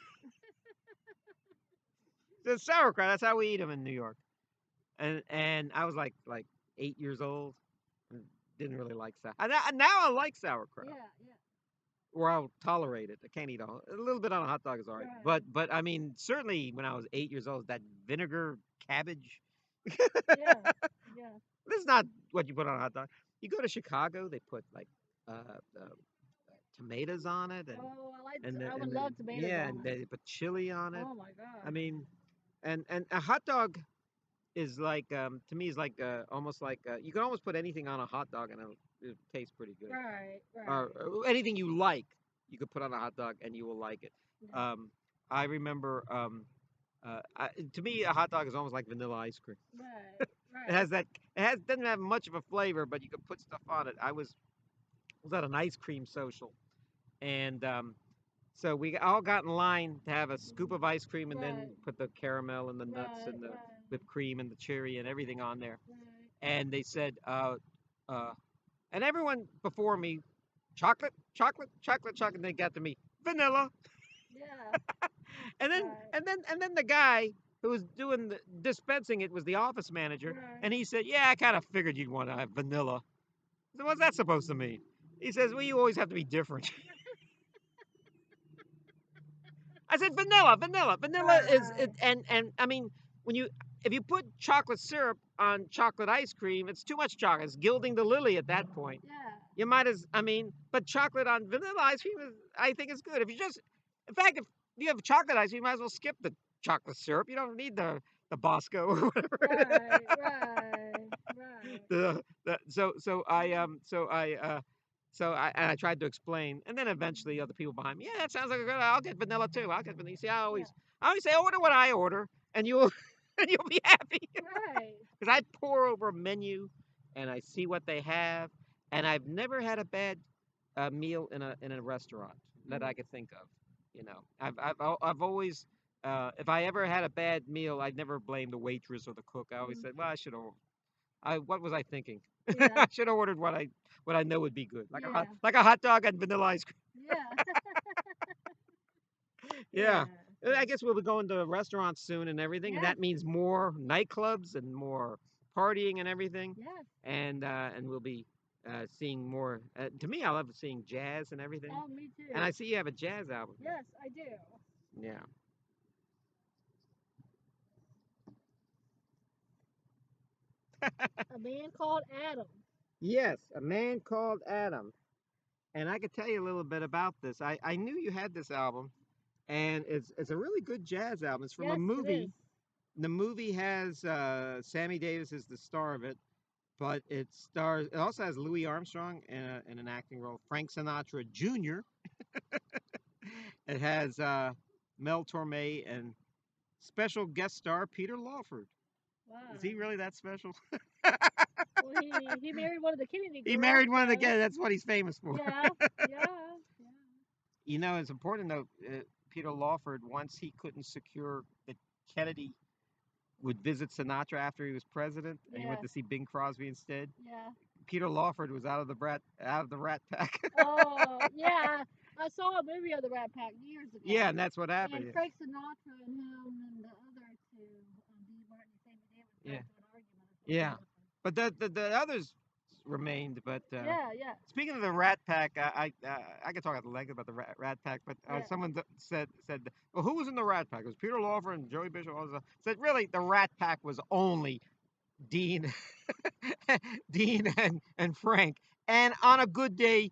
It's sauerkraut. That's how we eat them in New York. And I was like 8 years old and didn't really like sauerkraut. Now I like sauerkraut. Yeah. Yeah. Or I'll tolerate it. I can't eat all. A little bit on a hot dog is all right. Right. But I mean, certainly when I was 8 years old, that vinegar cabbage. Yeah. Yeah. This is not what you put on a hot dog. You go to Chicago, they put like uh, uh, tomatoes on it, Oh, I like. and I would and love tomatoes yeah, on and it. they put chili on it. Oh my I god. mean, and a hot dog is like to me is like almost like you can almost put anything on a hot dog and it tastes pretty good. Right. Right. Or anything you like, you could put on a hot dog and you will like it. Yeah. Um, I remember to me a hot dog is almost like vanilla ice cream. Right. It Right. has that it has doesn't have much of a flavor, but you can put stuff on it. I was at an ice cream social and so we all got in line to have a scoop of ice cream and then Right. put the caramel and the nuts Right. and the Right. whipped cream and the cherry and everything on there. Right. And they said, uh, and everyone before me, chocolate, chocolate, chocolate, chocolate. And they got to me, vanilla. Yeah. And then Right. and then the guy who was doing the dispensing it was the office manager, Right. and he said, "Yeah, I kind of figured you'd want to have vanilla." I said, "What's that supposed to mean?" He says, "Well, you always have to be different." I said, "Vanilla, vanilla, vanilla is it." Right. And I mean, when you if you put chocolate syrup on chocolate ice cream, it's too much chocolate. It's gilding the lily at that point. Yeah. You might as I mean, but chocolate on vanilla ice cream is I think is good. If you just in fact if you have chocolate ice cream, you might as well skip the chocolate syrup. You don't need the Bosco or whatever it Right. Right. is. Right. So I tried to explain, and then eventually other people behind me, yeah, that sounds like a good. I'll get vanilla too. I'll get vanilla. You see, Yeah. I always say order what I order, and you'll and you'll be happy. Right. Because I pour over a menu, and I see what they have, and I've never had a bad meal in a restaurant that Mm. I could think of. You know, I've always if I ever had a bad meal, I'd never blame the waitress or the cook. I always Mm. said, well, I should have. What was I thinking? Yeah. I should have ordered what I know would be good, Yeah. like a hot dog and vanilla ice cream. Yeah. Yeah. Yeah. I guess we'll be going to restaurants soon and everything, and Yes. that means more nightclubs and more partying and everything, Yes. and we'll be seeing more. To me, I love seeing jazz and everything, Oh, me and too. I see you have a jazz album. Yes, I do. Yeah. A man called Adam. Yes, a man called Adam, and I could tell you a little bit about this. I knew you had this album, and it's a really good jazz album. It's from a Yes, it is. movie. The movie has Sammy Davis is the star of it, but it stars. It also has Louis Armstrong in an acting role. Frank Sinatra Jr. It has Mel Torme and special guest star Peter Lawford. Is he Wow. really that special? Well, he married one of the Kennedy He girls, married one of the so guys. That's what he's famous for. yeah, yeah, yeah. You know, it's important to note Peter Lawford, once he couldn't secure that Kennedy would visit Sinatra after he was president, and he went Yeah, to see Bing Crosby instead. yeah. Peter Lawford was out of the Rat Pack. Oh, yeah. I saw a movie of the Rat Pack years ago, Yeah, and that's what happened. and Frank Sinatra and him and the other two, Dean Martin and Sammy Davis, got Yeah, into an argument or yeah. something. But the others remained. But Yeah, yeah, speaking of the Rat Pack, I could talk at length about the Rat Pack. But yeah. someone said, well, who was in the Rat Pack? It was Peter Lawford and Joey Bishop. Said really, the Rat Pack was only Dean, Dean and Frank. And on a good day,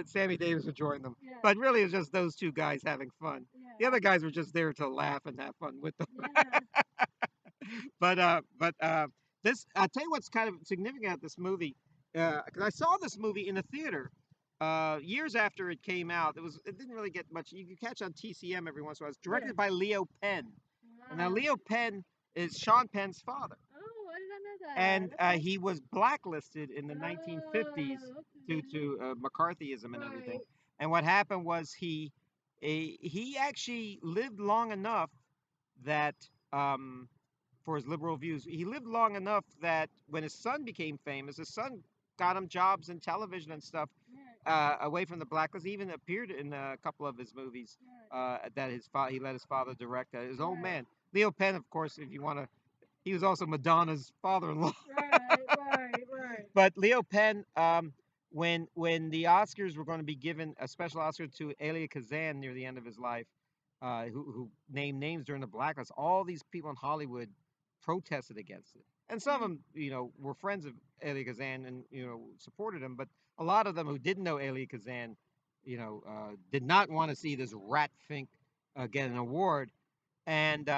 Sammy Davis would join them. Yeah, But really, it was just those two guys having fun. The yeah, other guys were just there to laugh and have fun with them. yeah. But this I'll tell you what's kind of significant about this movie, because I saw this movie in a theater years after it came out. It didn't really get much. You could catch on TCM every once in a while. It's Yeah. directed by Leo Penn, and now Wow. Leo Penn is Sean Penn's father, Oh, I did not know and that. Okay. he was blacklisted in the Oh, 1950s due okay. to McCarthyism and everything. Right. And what happened was he he actually lived long enough that um, for his liberal views, he lived long enough that when his son became famous, his son got him jobs in television and stuff away from the blacklist. He even appeared in a couple of his movies that he let his father direct. His old man, Leo Penn, of course, if you want to, he was also Madonna's father-in-law. Right. But Leo Penn, when the Oscars were going to be given a special Oscar to Elia Kazan near the end of his life, who named names during the blacklist, all these people in Hollywood protested against it, and some of them, were friends of Elia Kazan and supported him, but a lot of them who didn't know Elia Kazan, did not want to see this rat fink get an award, and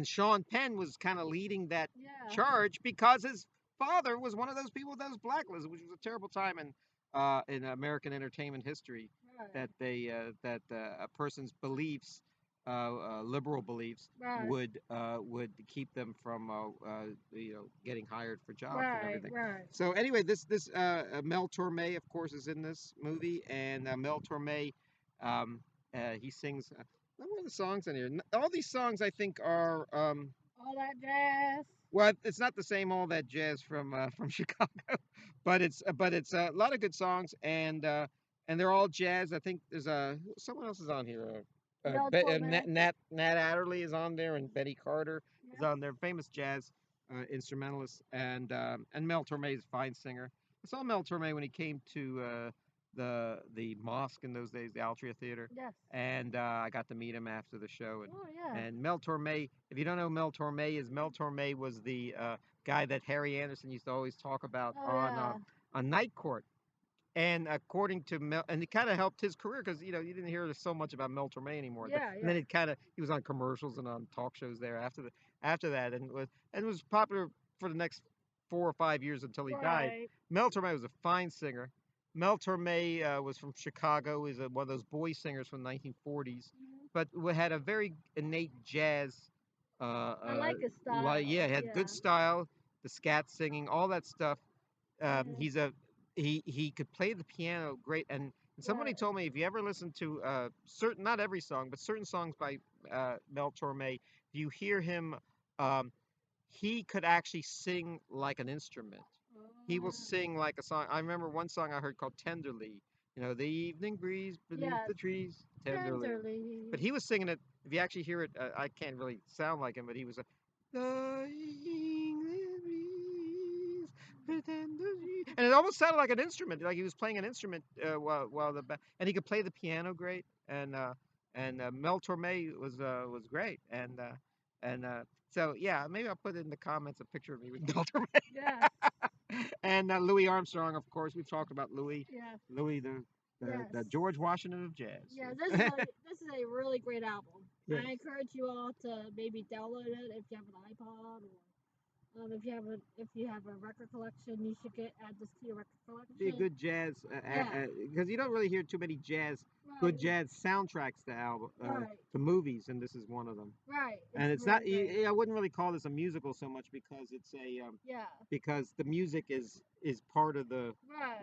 Sean Penn was kind of leading that charge because his father was one of those people that was blacklisted, which was a terrible time in American entertainment history. That a person's beliefs, liberal beliefs, would keep them from getting hired for jobs and everything. So anyway, this Mel Torme, of course, is in this movie, and Mel Torme, he sings. What are the songs in here? All these songs, I think, are All that jazz. well, it's not the same all that jazz from Chicago, but it's a lot of good songs, and they're all jazz. I think there's someone else is on here. Nat Adderley is on there, and Betty Carter is on there. Famous jazz instrumentalists, and Mel Torme is a fine singer. I saw Mel Torme when he came to the mosque in those days, the Altria Theater, Yes. and I got to meet him after the show. Oh yeah. And Mel Torme, if you don't know who Mel Torme was the guy that Harry Anderson used to always talk about on Night Court. And according to Mel, and it kind of helped his career because you didn't hear so much about Mel Torme anymore. And then he was on commercials and on talk shows there after that, and was popular for the next 4 or 5 years until he died. Mel Torme was a fine singer. Mel Torme was from Chicago. He's one of those boy singers from the 1940s, but had a very innate jazz. I like his style. Yeah, he had good style, the scat singing, all that stuff. He's a he could play the piano great, and somebody told me if you ever listen to certain, not every song, but certain songs by Mel Torme, if you hear him, um, he could actually sing like an instrument. He will sing like a song. I remember one song I heard called Tenderly. The evening breeze beneath the trees, tenderly. But he was singing it. If you actually hear it, I can't really sound like him, but he was the evening breeze, tenderly, and it almost sounded like an instrument, like he was playing an instrument while and he could play the piano great, and Mel Torme was great, and so yeah, maybe I'll put in the comments a picture of me with Mel Torme. Yeah. And Louis Armstrong, of course, we've talked about Louis. Yeah. Louis, the George Washington of jazz. Yeah, this is a really great album. Yes. I encourage you all to maybe download it if you have an iPod, or if you have a record collection, you should add this to your record collection. Be a good jazz, because you don't really hear too many good jazz soundtracks to movies, and this is one of them. Right. And it's not. I wouldn't really call this a musical so much because it's because the music is part of the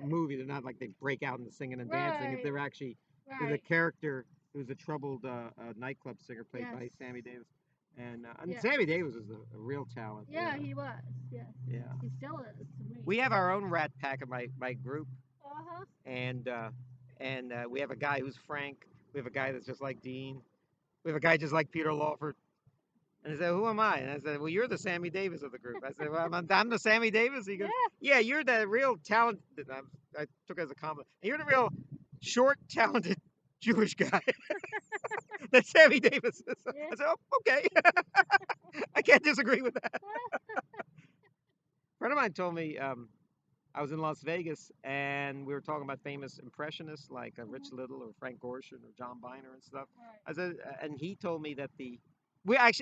movie. They're not like they break out into singing and dancing. If they're actually there's a character who's a troubled nightclub singer played by Sammy Davis. And Sammy Davis is a real talent. Yeah, he was. Yes. Yeah. He still is to me. We have our own rat pack in my group. Uh-huh. And we have a guy who's Frank. We have a guy that's just like Dean. We have a guy just like Peter Lawford. And he said, "Who am I?" And I said, "Well, you're the Sammy Davis of the group." I said, "Well, I'm the Sammy Davis." He goes, "Yeah, you're the real talent." I took it as a compliment. And you're the real short, talented Jewish guy that Sammy Davis is. I said, "Oh, okay." I can't disagree with that. A friend of mine told me I was in Las Vegas and we were talking about famous impressionists like Rich Little or Frank Gorshin or John Biner and stuff. I said, and he told me that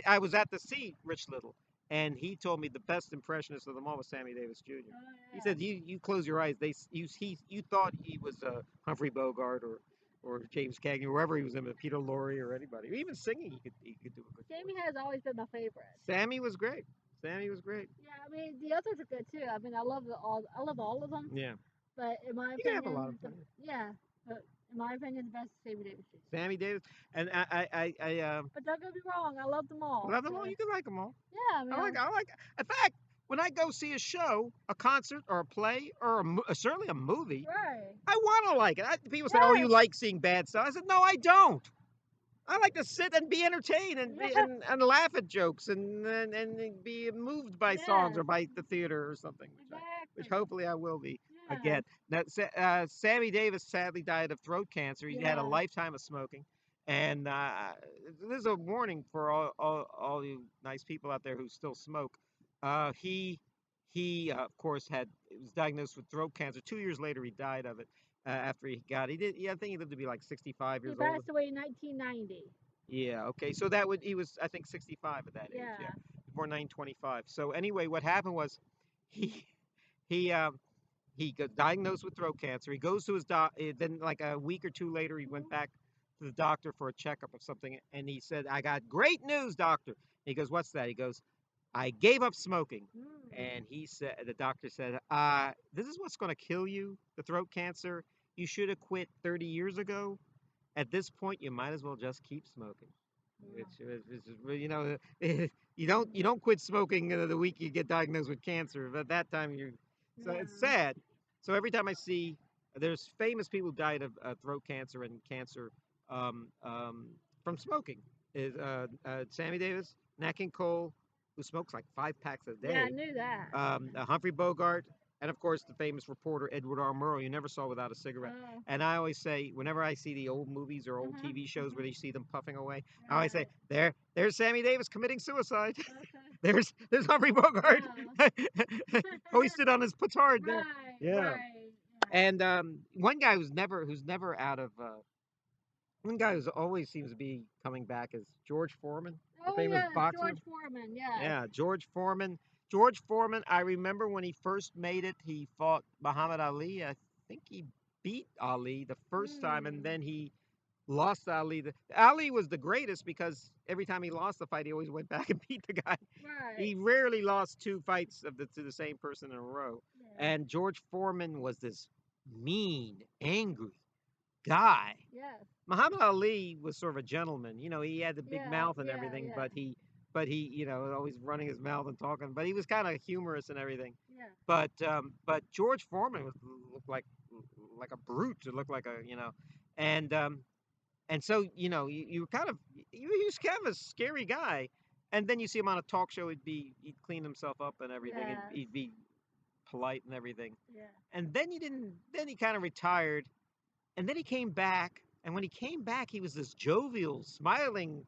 I was at the see Rich Little, and he told me the best impressionist of them all was Sammy Davis Jr. He said, you close your eyes, you thought he was Humphrey Bogart or James Cagney, wherever he was in, Peter Lorre or anybody. Even singing, he could do a good. Sammy has always been my favorite. Sammy was great. Sammy was great. Yeah, I mean the others are good too. I mean I love all of them. Yeah. But in my opinion, you can have a lot of fun. Yeah, but In my opinion, the best is Sammy Davis Jr. Sammy Davis, and But don't get me wrong, I love them all. love them all. So You can like them all. yeah, I mean, I like. In fact, when I go see a show, a concert, or a play, or certainly a movie, right. I want to like it. People say, "Oh, you Yes. like seeing bad stuff." I said, "No, I don't. I like to sit and be entertained Yeah. and laugh at jokes and be moved by songs Yes. or by the theater or something, which Exactly. hopefully I will be Yes. again." Now, Sammy Davis sadly died of throat cancer. He had a Yes. lifetime of smoking, and this is a warning for all you nice people out there who still smoke. He of course was diagnosed with throat cancer. 2 years later, he died of it. After he got, he did. Yeah, I think he lived to be like 65 He years old. passed away in 1990. Yeah, okay. So that would he was I think 65 at that age, yeah. Yeah. Before 925. So anyway, what happened was he he he got diagnosed with throat cancer. He goes to his then like a week or two later he went Mhm. back to the doctor for a checkup of something and he said, "I got great news, doctor." He goes, "What's that?" He goes, "I gave up smoking." Mm. And the doctor said, "This is what's going to kill you, the throat cancer. You should have quit 30 years ago. At this point, you might as well just keep smoking." Wow. Which is, you don't quit smoking the week you get diagnosed with cancer. But at that time, so Yeah. it's sad. So every time I see there's famous people who died of throat cancer and cancer um, um, from smoking is Sammy Davis, Nat King Cole, who smokes like 5 packs a Yeah, I day, knew that. Humphrey Bogart, and of course the famous reporter Edward R. Murrow. You never saw without a cigarette. Oh. And I always say, whenever I see the old movies or old Mhm. TV shows where Mhm. you see them puffing away, I always say, Right. there's Sammy Davis committing suicide. Okay. There's Humphrey Bogart Yeah. hoisted on his petard there. Right. Yeah. Right. Yeah. And one guy who's never out of one guy who's always seems to be coming back is George Foreman, the Oh famous yes, boxer. George Foreman. Yes. Yeah, George Foreman. George Foreman, I remember when he first made it, he fought Muhammad Ali. I think he beat Ali the first time, and Mm. then he lost to Ali. Ali was the greatest because every time he lost the fight, he always went back and beat the guy. Right. He rarely lost two fights to the same person in a row. Yeah. And George Foreman was this mean, angry guy. Yes. Muhammad Ali was sort of a gentleman. He had the big Yeah. mouth and Yeah. everything, Yeah. but he, always running his mouth and talking. But he was kind of humorous and everything. Yeah. But George Foreman looked like a brute. It looked like and so you kind of he was kind of a scary guy. And then you see him on a talk show. He'd clean himself up and everything, and Yes. he'd be polite and everything. Yeah. And then he didn't. Then he kind of retired and then he came back, and when he came back, he was this jovial, smiling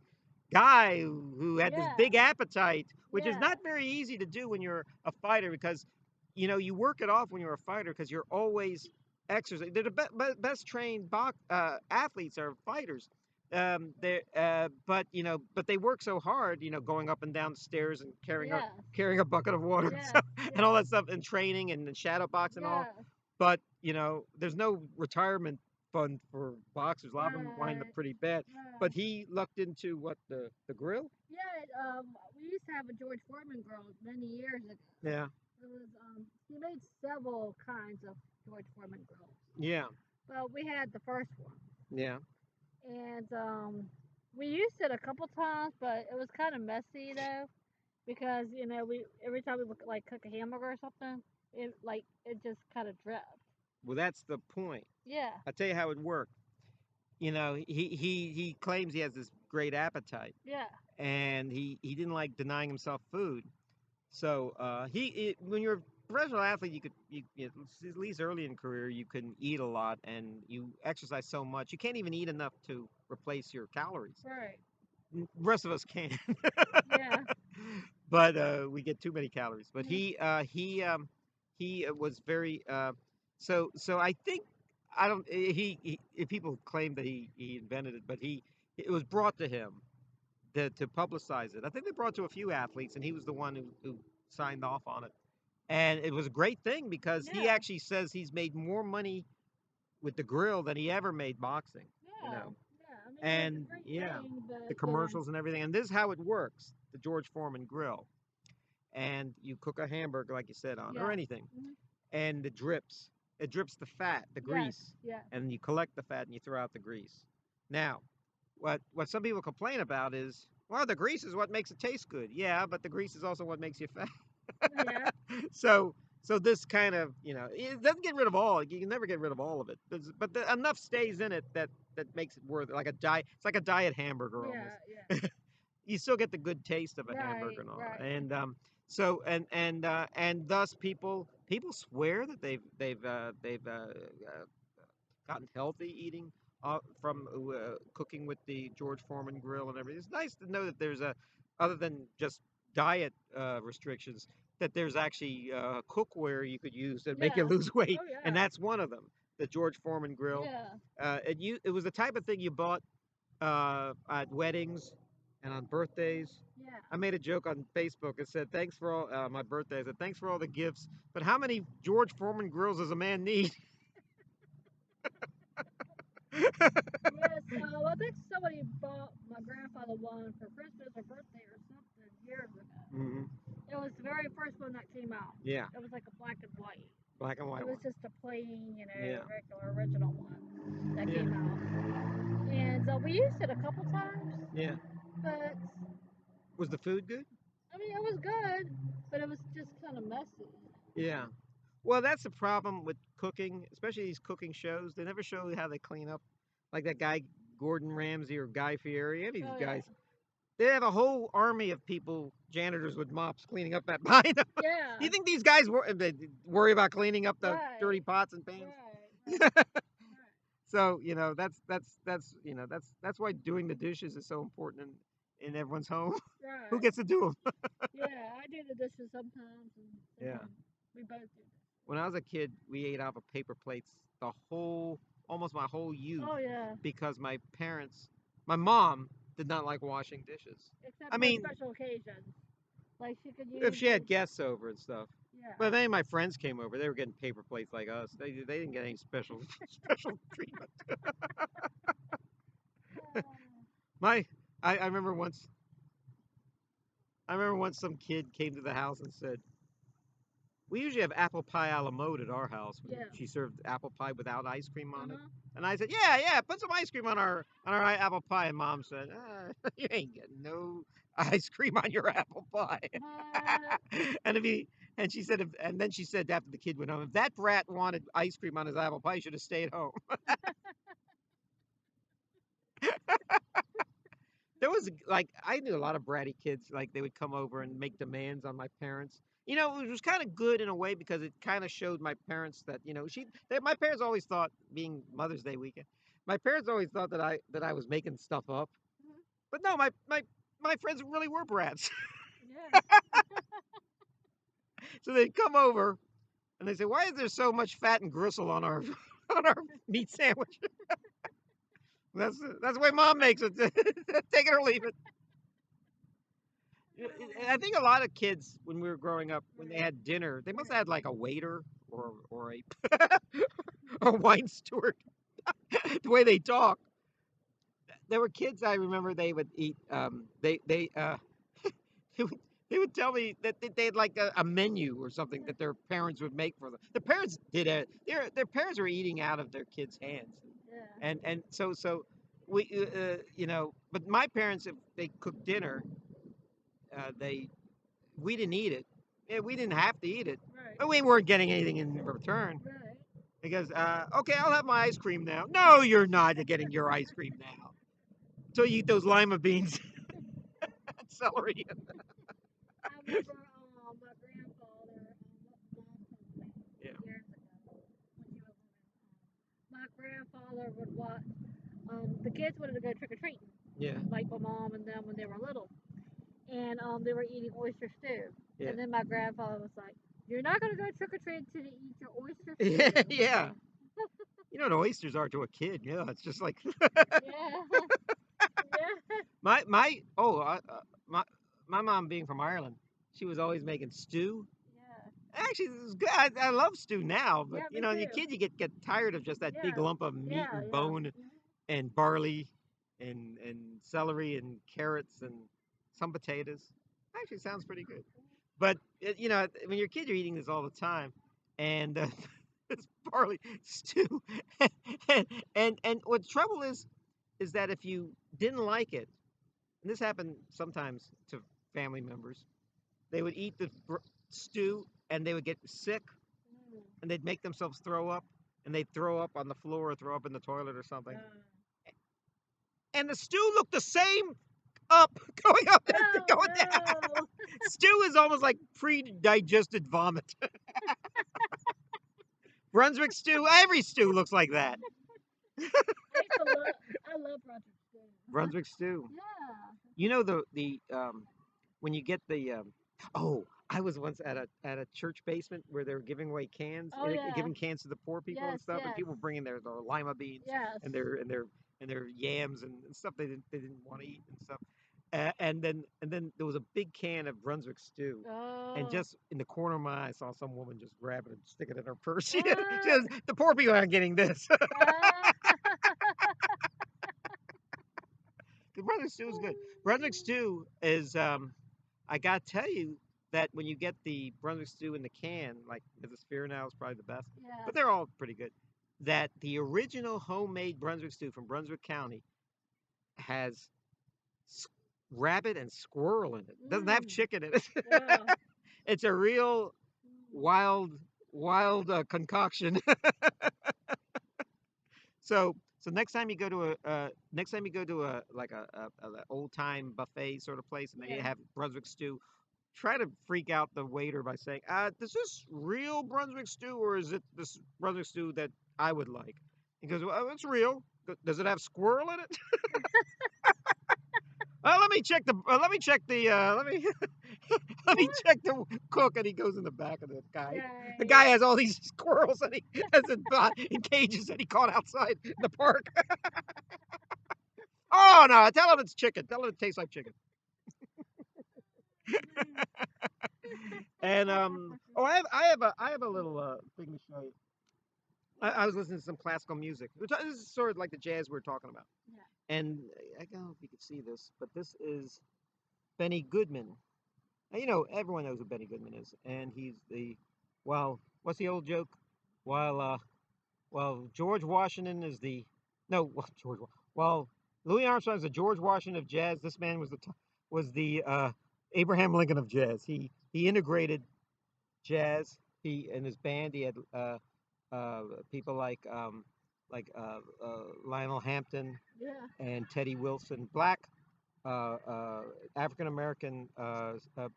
guy who had this Yeah. big appetite, which is Yeah. not very easy to do when you're a fighter because, you work it off when you're a fighter because you're always exercising. They're the best trained athletes are fighters. But they work so hard, going up and down the stairs and Yes. carrying a bucket of water and, Yes. stuff, and all Yes. that stuff, and training and shadow box and all. Yes. But there's no retirement fund for boxers. A lot of them wind up Right. pretty bad. But Right. he lucked into what the grill. Yeah. We used to have a George Foreman girl many years ago. Yeah, It was he made several kinds of George Foreman grills. yeah, But we had the first one, yeah. and we used it a couple times, but it was kind of messy though because we every time we would like cook a hamburger or something, it just kind of dripped. Well, that's the point. Yeah. I'll tell you how it worked. He claims he has this great appetite, Yeah. and he didn't like denying himself food. So when you're a professional athlete, at least early in career, you can eat a lot and you exercise so much. You can't even eat enough to replace your calories. Right. Rest of us can. Yeah. But we get too many calories. But Mhm. he was very so I think I don't people claim that he invented it, but it was brought to him to publicize it. I think they brought it to a few athletes, and he was the one who signed off on it. And it was a great thing because he Yeah. actually says he's made more money with the grill than he ever made boxing. You Yeah. know, Yeah. I mean, it's a and great yeah, thing, the but commercials and everything. And this is how it works: the George Foreman grill, and you cook a hamburger like you said on or yeah. anything, Mhm. and it drips. it drips the fat, the Yes, grease, yes. and you collect the fat and you throw out the grease. Now, what some people complain about is, well, the grease is what makes it taste good. Yeah, but the grease is also what makes you fat. Yeah, so so this kind of, it doesn't get rid of all. You can never get rid of all of it, but enough stays in it that makes it worth it. Like a diet, it's like a diet hamburger yeah, almost. yeah. You still get the good taste of a Right, hamburger and all that. right. So and thus people swear that they've gotten healthy eating from cooking with the George Foreman grill and everything. It's nice to know that there's other than just diet restrictions, that there's actually cookware you could use that make you Yeah. lose weight, Oh and yeah. that's one of them. The George Foreman grill. Yeah. It was the type of thing you bought at weddings and on birthdays. Yeah. I made a joke on Facebook. It said, "Thanks for all my birthday." I said, "Thanks for all the gifts, but how many George Foreman grills does a man need?" Yeah, so I think somebody bought my grandfather one for Christmas or birthday or something years ago. Hmm. It was the very first one that came out. Yeah, It was like a black and white. black and It white was one. just a plain, Yeah, regular original one that yeah, came out. And we used it a couple times, yeah. but Was the food good? I mean, it was good, but it was just kind of messy. Yeah. Well, that's the problem with cooking, especially these cooking shows. They never show you how they clean up, like that guy Gordon Ramsay or Guy Fieri. Any of Oh these yeah. guys, they have a whole army of people, janitors with mops, cleaning up that behind them. Do Yeah. you think these guys they worry about cleaning up the dirty Right. pots and pans? Right. Right. Right. So that's why doing the dishes is so important in everyone's home. Who Right. gets to do them? Yeah, I do the dishes sometimes, and Yeah. sometimes we both do dishes. When I was a kid, we ate off of paper plates almost my whole youth, Oh yeah, because my mom did not like washing dishes. except I for mean, special occasions, like she could if use she the. had guests over and stuff. Yeah. But if any of my friends came over, they were getting paper plates like us. They didn't get any special special treatment. My I remember once some kid came to the house and said, we usually have apple pie a la mode at our house. Yeah. She served apple pie without ice cream Uh on it. huh. And I said, yeah, yeah, put some ice cream on our apple pie. And Mom said, you ain't getting no ice cream on your apple pie. But and if he and she said, and then she said after the kid went home, if that brat wanted ice cream on his apple pie, he should have stayed home. There was like I knew a lot of bratty kids. Like they would come over and make demands on my parents. It was kind of good in a way because it kind of showed my parents that my parents always thought, being Mother's Day weekend, my parents always thought that I was making stuff up. mhm, But no, my friends really were brats. yeah. So they'd come over and they say, "Why is there so much fat and gristle on our on our meat sandwich?" That's the way Mom makes it. Take it or leave it. I think a lot of kids when we were growing up, when they Right. had dinner, they must Right. have had like a waiter or a a wine steward. The way they talk, there were kids I remember they would eat. They would, they would tell me that they had like a menu or something that their parents would make for them. The parents did it. Their parents were eating out of their kids' hands, Yeah. and so we But my parents, if they cooked dinner, they we didn't eat it. Yeah, we didn't have to eat it, Right. but we weren't getting anything in return. Right. Because okay, I'll have my ice cream now. No, you're not getting your ice cream now until you eat those lima beans and celery. I remember my grandfather, what mom told me Yeah, years ago when she was living. My grandfather would watch. The kids wanted to go trick or treating, yeah, like my mom and them when they were little, and they were eating oyster stew. yeah, And then my grandfather was like, "You're not gonna go trick or treat till you eat your oyster yeah, stew." yeah. You know what oysters are to a kid? Yeah, it's just like Yeah. Yeah. my oh my mom being from Ireland, she was always making stew. Yeah. Actually, this is good. I love stew now, but Yeah. Me as a too. kid, you get tired of just that big Yeah. lump of meat Yeah. and Yeah. bone Mhm. and barley and celery and carrots and some potatoes. Actually, sounds pretty good. But when you're a kid, you're eating this all the time, and It's barley stew. and, and what the trouble is that if you didn't like it, and this happened sometimes to family members, they would eat the stew and they would get sick Mm. and they'd make themselves throw up and they'd throw up on the floor or throw up in the toilet or something. And the stew looked the same up, going up and Oh going down. no! Stew is almost like pre-digested vomit. Brunswick stew, every stew looks like that. I love Project Stew. Brunswick stew. Yeah. You know the when you get the oh, I was once at a church basement where they were giving away cans, Oh yeah. giving cans to the poor people and Yes, stuff, and yes, people were bringing their lima beans yes. and their yams and stuff they didn't want to eat and stuff. And then there was a big can of Brunswick stew. And Oh. just in the corner of my eye, I saw some woman just grab it and stick it in her purse. She Ah, says, the poor people aren't getting this. ah. Brunswick stew is good. Brunswick stew is I gotta tell you that when you get the Brunswick stew in the can, like the Spear now is probably the best, Yes. but they're all pretty good. That the original homemade Brunswick stew from Brunswick County has rabbit and squirrel in it. Doesn't have Mm. chicken in it. Oh. It's a real Mm. wild, wild concoction. So next time you go to a like a old time buffet sort of place and they Yeah. have Brunswick stew, try to freak out the waiter by saying, is this real Brunswick stew or is it this Brunswick stew that I would like? He goes, well, it's real. Does it have squirrel in it? Let me check the. Let me check the. Let me. Let me check the cook. And he goes in the back of the guy. The Yay. guy has all these squirrels and he has it in cages that he caught outside the park. Oh no! Tell him it's chicken. Tell him it tastes like chicken. And oh, I have a little thing to show you. I was listening to some classical music, which this is sort of like the jazz we are talking about. Yeah. And I don't know if you can see this, but this is Benny Goodman. Now, you know, everyone knows who Benny Goodman is, and he's the, well, what's the old joke? While George Washington is the, no, well, well, Louis Armstrong is the George Washington of jazz. This man was the Abraham Lincoln of jazz. He integrated jazz. He in his band he had people Lionel Hampton Yeah. and Teddy Wilson, black uh, uh, African American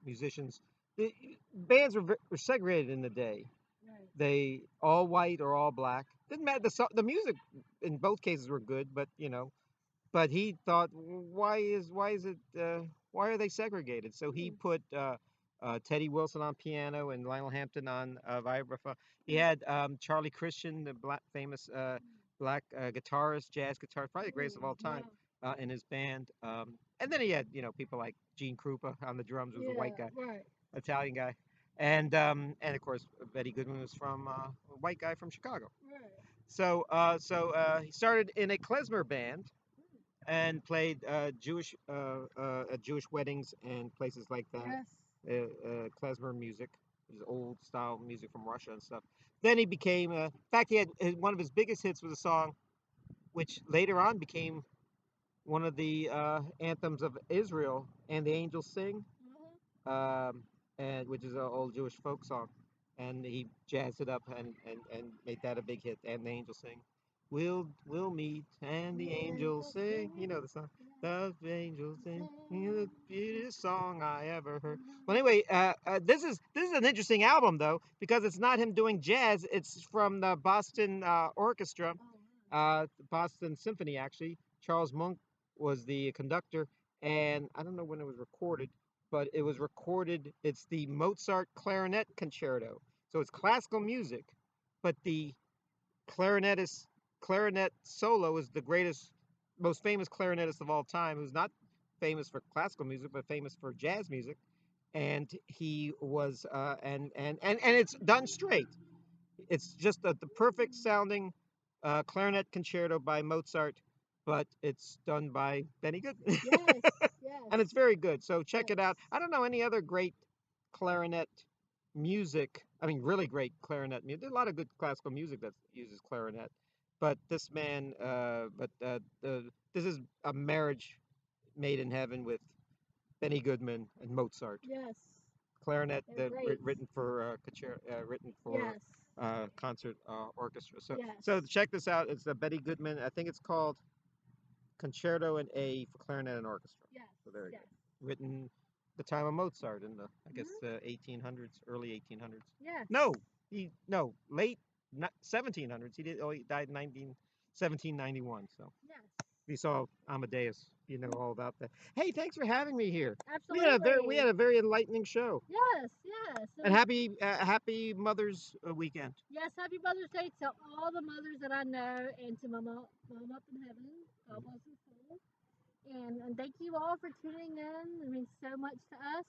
musicians. The bands were segregated in the day. Right. They all white or all black. Didn't matter. The music in both cases were good, but you know, but he thought, why are they segregated? So he Mm. put Teddy Wilson on piano and Lionel Hampton on vibraphone. He Mm. had Charlie Christian, the famous black guitarist, jazz guitarist, probably the greatest of all time, Wow. in his band. And then he had people like Gene Krupa on the drums, who was a Yeah. white guy, Right. Italian guy, and of course Betty Goodman was from a white guy from Chicago. Right. So he started in a klezmer band and played at Jewish weddings and places like that. Yes. Klezmer music, which is old style music from Russia and stuff. Then he became, in fact, he had one of his biggest hits was a song which later on became one of the anthems of Israel, "And the Angels Sing," Mm-hmm. and which is an old Jewish folk song, and he jazzed it up and made that a big hit. "And the Angels Sing." We'll meet and the angels sing. You know the song. The angels sing. The beautiest song I ever heard. Well, anyway, this is an interesting album though because it's not him doing jazz. It's from the Boston Orchestra, the Boston Symphony actually. Charles Monk was the conductor, and I don't know when it was recorded, but it was recorded. It's the Mozart Clarinet Concerto, so it's classical music, but the clarinetist clarinet solo is the greatest, most famous clarinetist of all time, who's not famous for classical music but famous for jazz music, and he was and it's done straight. It's just the perfect sounding clarinet concerto by Mozart, but it's done by Benny Goodman. Yes. Yes. And it's very good. So check Yes. it out. I don't know any other great clarinet music I mean, really great clarinet music. There's a lot of good classical music that uses clarinet, but this man, this is a marriage made in heaven with Benny Goodman and Mozart. Yes. Clarinet, They're great. written for written for Yes. concert orchestra. So Yes. check this out. It's the Benny Goodman. I think it's called Concerto in A for clarinet and orchestra. Yes. So there you Yes. go. Written the time of Mozart in the I guess Hmm. 1800s, early 1800s. Yes. No, late 1700s. He died in 1791. So Yes. we saw Amadeus. You know all about that. Hey, thanks for having me here. We Absolutely. had a very enlightening show. Yes. Yes. It And was. happy Mother's Weekend. Yes. Happy Mother's Day to all the mothers that I know, and to mom up in heaven. God bless her soul. And thank you all for tuning in. It means so much to us.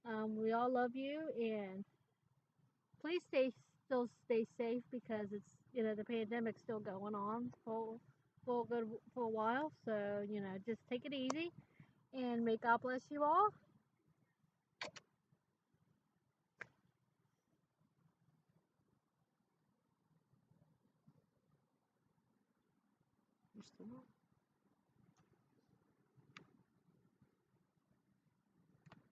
And, we all love you. And please stay safe, because it's, the pandemic's still going on for a while. So just take it easy, and may God bless you all. You're still on?